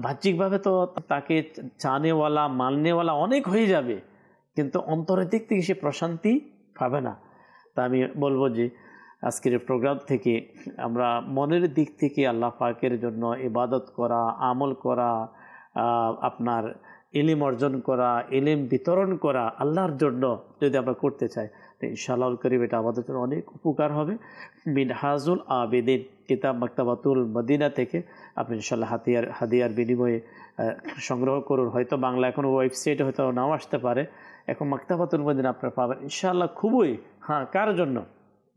বাহ্যিকভাবে তো তাকে চানেওয়ালা মাননেওয়ালা অনেক হয়ে যাবে, কিন্তু অন্তরের দিক থেকে সে প্রশান্তি পাবে না। তা আমি বলবো যে আজকের প্রোগ্রাম থেকে আমরা মনের দিক থেকে আল্লাহ পাকের জন্য ইবাদত করা, আমল করা, আপনার ইলম অর্জন করা, ইলম বিতরণ করা আল্লাহর জন্য যদি আমরা করতে চাই, তো ইনশাআল্লাহ করিম এটা আমাদের জন্য অনেক উপকার হবে। মিনহাজুল আবেদিন কিতাব মাকতাবাতুল মদিনা থেকে আপনি ইনশাআল্লাহ হাদিয়ার বিনিময়ে সংগ্রহ করুন। হয়তো বাংলা এখন ওয়েবসাইটে হয়তো নাও আসতে পারে, এখন মাকতাবাতুল মদিনা আপনারা পাবেন ইনশাআল্লাহ। খুবই কার জন্য,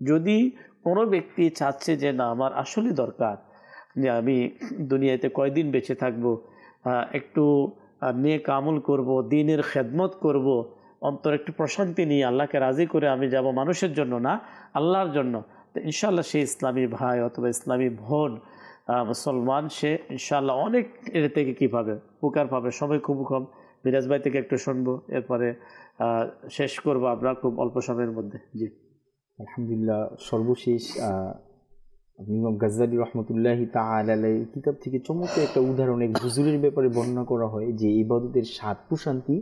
যদি কোনো ব্যক্তি চাচ্ছে যে না আমার আসলে দরকার যে আমি দুনিয়াতে কয়দিন বেঁচে থাকবো, একটু নেক আমল করব, দ্বীনের খেদমত করব, অন্তর একটু প্রশান্তি নিয়ে আল্লাহকে রাজি করে আমি যাব, মানুষের জন্য না আল্লাহর জন্য, তো ইনশাআল্লাহ সে ইসলামী ভাই অথবা ইসলামী বোন মুসলমান, সে ইনশাআল্লাহ অনেক এর থেকে কী পাবে, উপকার পাবে। সময় খুব কম, মিরাজ ভাই থেকে একটু শুনবো, এরপরে শেষ করবো আমরা খুব অল্প সময়ের মধ্যে। জি আলহামদুলিল্লাহ, সর্বশেষ ইমাম গাজ্জালী রহমতুল্লাহি তাআলা আলাইহির কিতাব থেকে চমৎকার একটা উদাহরণ এক হুজুরের ব্যাপারে বর্ণনা করা হয়, যে ইবাদতের স্বাদ প্রশান্তি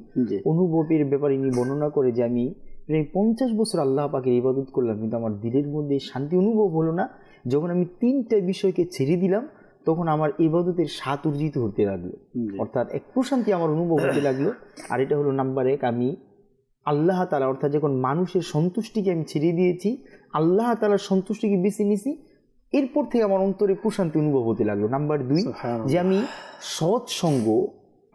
অনুভবের ব্যাপারে ইনি বর্ণনা করে যে আমি প্রায় 50 বছর আল্লাহ পাকের ইবাদত করলাম, কিন্তু আমার দিলের মধ্যে শান্তি অনুভব হলো না। যখন আমি 3টা বিষয়কে ছেড়ে দিলাম, তখন আমার ইবাদতের স্বাদ অর্জিত হতে লাগলো, অর্থাৎ এক প্রশান্তি আমার অনুভব হতে লাগলো। আর এটা হলো নাম্বার 1, আমি আল্লাহ তাআলা অর্থাৎ যখন মানুষের সন্তুষ্টিকে আমি ছেড়ে দিয়েছি, আল্লাহ তাআলার সন্তুষ্টিকে বেছে নিয়েছি, এরপর থেকে আমার অন্তরে প্রশান্তি অনুভব হতে লাগলো। নাম্বার 2, যে আমি সৎসঙ্গ,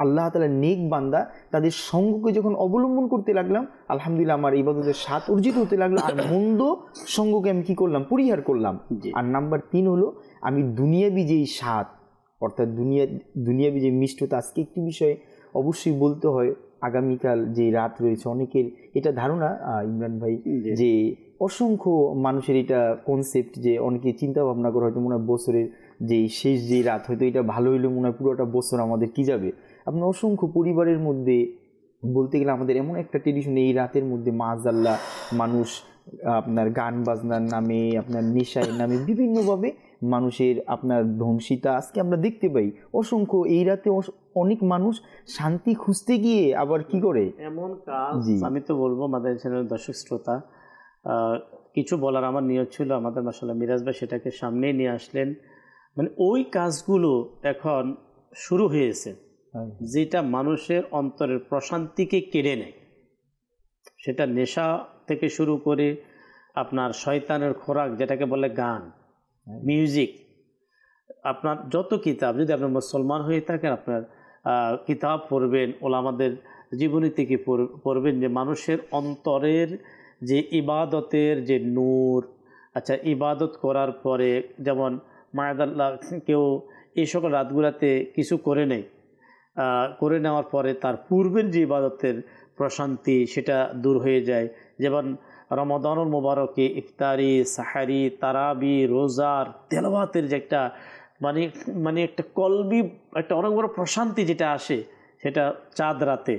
আল্লাহ তাআলার নেক বান্দা তাদের সঙ্গকে যখন অবলম্বন করতে লাগলাম, আলহামদুলিল্লাহ আমার ইবাদতের স্বাদ অর্জিত হতে লাগলো, আর মন্দ সঙ্গকে আমি কি করলাম, পরিহার করলাম। আর নাম্বার 3 হলো আমি দুনিয়াবি যেই স্বাদ, অর্থাৎ দুনিয়াবি যে মিষ্টতা, আজকে একটি বিষয় অবশ্যই বলতে হয়, আগামীকাল যে রাত রয়েছে অনেকের এটা ধারণা ইমরান ভাই, যে অসংখ্য মানুষের এটা কনসেপ্ট, যে অনেকে চিন্তা ভাবনা করে হয়তো মনে হয় বছরের যেই শেষ যে রাত, হয়তো এটা ভালো হইলে মনে হয় পুরোটা বছর আমাদের কি যাবে। আপনার অসংখ্য পরিবারের মধ্যে বলতে গেলে আমাদের এমন একটা ট্রেডিশন, এই রাতের মধ্যে মাআযাল্লাহ মানুষ আপনার গান বাজনার নামে, আপনার নেশার নামে বিভিন্নভাবে মানুষের আপনার ধ্বংসিতা আজকে আমরা দেখতে পাই। অসংখ্য এই রাতে অনেক মানুষ শান্তি খুঁজতে গিয়ে আবার কি করে এমন কাজ। আমি তো বলবো মাদানী চ্যানেলের দর্শক শ্রোতা, কিছু বলার আমার নিয়ত ছিল, আমাদের মাশাআল্লাহ মিরাজ ভাই সেটাকে সামনে নিয়ে আসলেন। মানে ওই কাজগুলো এখন শুরু হয়েছে যেটা মানুষের অন্তরের প্রশান্তিকে কেড়ে নেয়। সেটা নেশা থেকে শুরু করে আপনার শয়তানের খোরাক যেটাকে বলে গান, মিউজিক, আপনার যত কিতাব, যদি আপনি মুসলমান হয়ে থাকেন আপনার কিতাব পড়বেন, ওলামাদের জীবনী থেকে পড়বেন, যে মানুষের অন্তরের যে ইবাদতের যে নূর, আচ্ছা ইবাদত করার পরে যেমন মায়াদাল্লাহ কেউ এই সকল রাতগুলাতে কিছু করে নেই, করে নেওয়ার পরে তার পূর্বের যে ইবাদতের প্রশান্তি সেটা দূর হয়ে যায়। যেমন রমাদানুল মুবারকে ইফতারি, সাহারি, তারাবি, রোজার, তেলাওয়াতের যে একটা মানে একটা কলবি, একটা অনেক বড় প্রশান্তি যেটা আসে, সেটা চাঁদ রাতে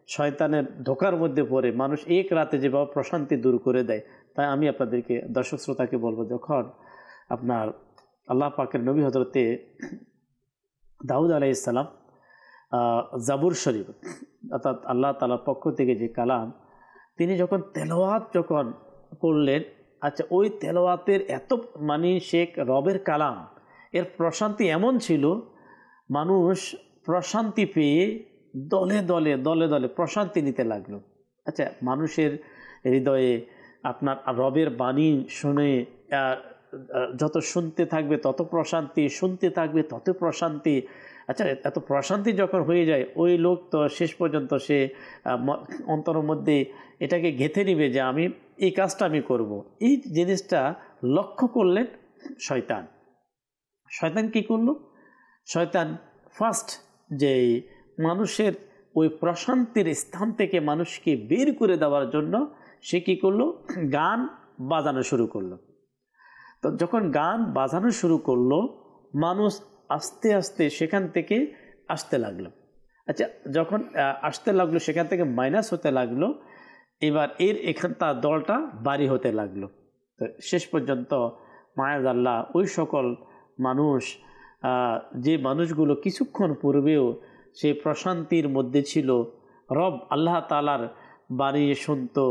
শয়তানের ধোকার মধ্যে পড়ে মানুষ এক রাতে যেভাবে প্রশান্তি দূর করে দেয়। তাই আমি আপনাদেরকে দর্শক শ্রোতাকে বলবো, যখন আপনার আল্লাহ পাকের নবী হযরতে দাউদ আলাইহিস সালাম জাবুর শরীফ অর্থাৎ আল্লাহ তাআলার পক্ষ থেকে যে কালাম, তিনি যখন তেলাওয়াত যখন করলেন, আচ্ছা ওই তেলাওয়াতের এত শেখ রবের কালাম, এর প্রশান্তি এমন ছিল, মানুষ প্রশান্তি পেয়ে দলে দলে প্রশান্তি নিতে লাগলো। আচ্ছা মানুষের হৃদয়ে আপনার রবের বাণী শুনে যত শুনতে থাকবে তত প্রশান্তি, শুনতে থাকবে তত প্রশান্তি। আচ্ছা এত প্রশান্তি যখন হয়ে যায়, ওই লোক তো শেষ পর্যন্ত সে অন্তরের মধ্যে এটাকে গেঁথে নিবে যে আমি এই কাজটা আমি করব। এই জিনিসটা লক্ষ্য করলেন শয়তান। শয়তান কি করলো? শয়তান ফার্স্ট যে মানুষের ওই প্রশান্তির স্থান থেকে মানুষকে বের করে দেওয়ার জন্য সে কী করলো, গান বাজানো শুরু করলো। তো যখন গান বাজানো শুরু করলো, মানুষ আস্তে আস্তে সেখান থেকে আসতে লাগলো। আচ্ছা, যখন আসতে লাগলো সেখান থেকে মাইনাস হতে লাগলো, এবার তার দলটা বাড়ি হতে লাগলো। তো শেষ পর্যন্ত মায়াজাল্লাহ ওই সকল মানুষ, যে মানুষগুলো কিছুক্ষণ পূর্বেও সেই প্রশান্তির মধ্যে ছিল, রব আল্লাহ তাআলার বাণী শুনতো,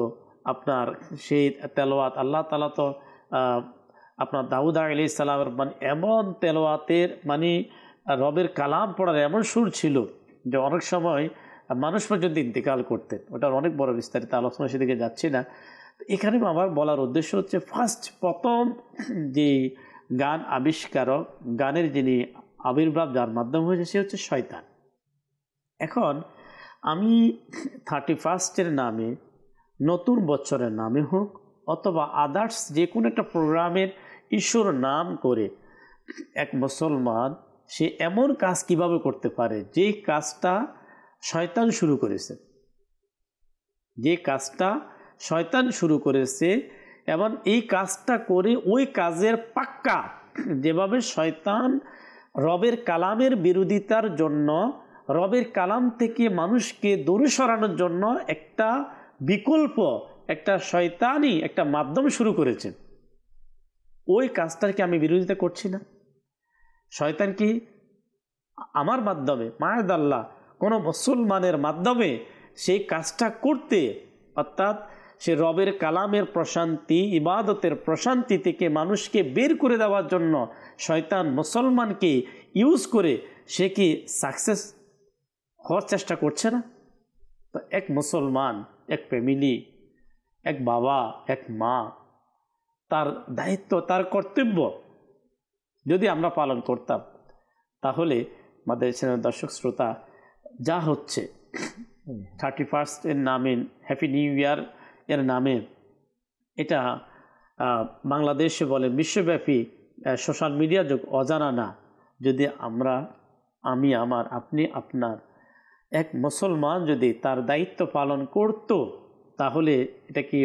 আপনার সেই তেলাওয়াত, আল্লাহ তাআলা তো আপনার দাউদ আলাইহিস সালামের মানে এমন তেলাওয়াতের মানে রবের কালাম পড়ার এমন সুর ছিল যে অনেক সময় মানুষ পর্যন্ত ইন্তেকাল করতেন। ওটার অনেক বড় বিস্তারিত আলোচনা, সেদিকে যাচ্ছি না। এখানে আমার বলার উদ্দেশ্য হচ্ছে প্রথম যে গান আবিষ্কারক, গানের যিনি আবির্ভাব যার মাধ্যম হয়েছে সে হচ্ছে শয়তান। এখন আমি 31 নামে, নতুন বছরের নামে হোক অথবা আদার্স যে কোনো একটা প্রোগ্রামের ঈশ্বর নাম করে এক মুসলমান সে এমন কাজ কিভাবে করতে পারে যে কাজটা শয়তান শুরু করেছে, যে কাজটা শয়তান শুরু করেছে, এবং এই কাজটা করে ওই কাজের পাক্কা, যেভাবে শয়তান রবের কালামের বিরোধিতার জন্য, রবের কালাম থেকে মানুষকে দূরে সরানোর জন্য একটা বিকল্প, একটা শয়তানি একটা মাধ্যম শুরু করেছে, ওই কাজটাকে আমি বিরোধিতা করছি না। শয়তান কি আমার মাধ্যমে, মায়াদাল্লাহ কোনো মুসলমানের মাধ্যমে সেই কাজটা করতে, অর্থাৎ সে রবের কালামের প্রশান্তি, ইবাদতের প্রশান্তি থেকে মানুষকে বের করে দেওয়ার জন্য শয়তান মুসলমানকে ইউজ করে সে কি সাকসেস হওয়ার চেষ্টা করছে না? তো এক মুসলমান, এক ফ্যামিলি, এক বাবা, এক মা, তার দায়িত্ব, তার কর্তব্য যদি আমরা পালন করতাম, তাহলে আমাদের দর্শক শ্রোতা যা হচ্ছে 31 এর নামে, হ্যাপি নিউ ইয়ার এর নামে, এটা বাংলাদেশে বলেন বিশ্বব্যাপী সোশ্যাল মিডিয়া যুগ অজানা না। যদি আমি আমার, আপনি আপনার, এক মুসলমান যদি তার দায়িত্ব পালন করত, তাহলে এটা কি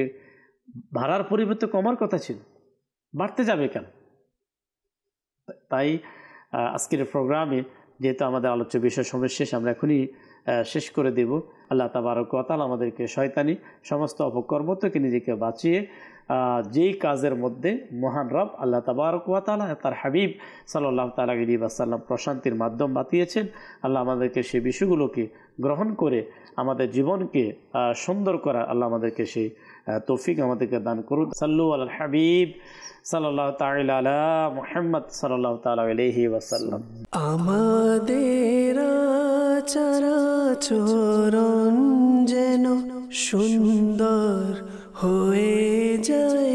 বাড়ার পরিবর্তে কমার কথা ছিল? বাড়তে যাবে কেন? তাই আজকের প্রোগ্রামে যেহেতু আমাদের আলোচ্য বিষয় সময় শেষ, আমরা এখনই শেষ করে দেব। আল্লাহ তাবারক ওয়া তাআলা আমাদেরকে শয়তানি সমস্ত অপকর্ম থেকে নিজেকে বাঁচিয়ে যেই কাজের মধ্যে মহান রব আল্লাহ তাবারক ওয়া তাআলা তার হাবিব সাল্লাল্লাহু তাআলা আলাইহি ওয়াসাল্লাম প্রশান্তির মাধ্যম বাতিয়েছেন, আল্লাহ আমাদেরকে সেই বিষয়গুলোকে গ্রহণ করে আমাদের জীবনকে সুন্দর করা আল্লাহ আমাদেরকে সেই তৌফিক আমাদেরকে দান করুন। সাল্লু আলাল হাবিব সাল্লাল্লাহু তাআলা আলা মুহাম্মদ সাল্লাল্লাহু তাআলা আলাইহি ওয়াসাল্লাম। আমাদের চরাচরণ যেন সুন্দর হয়ে যায়।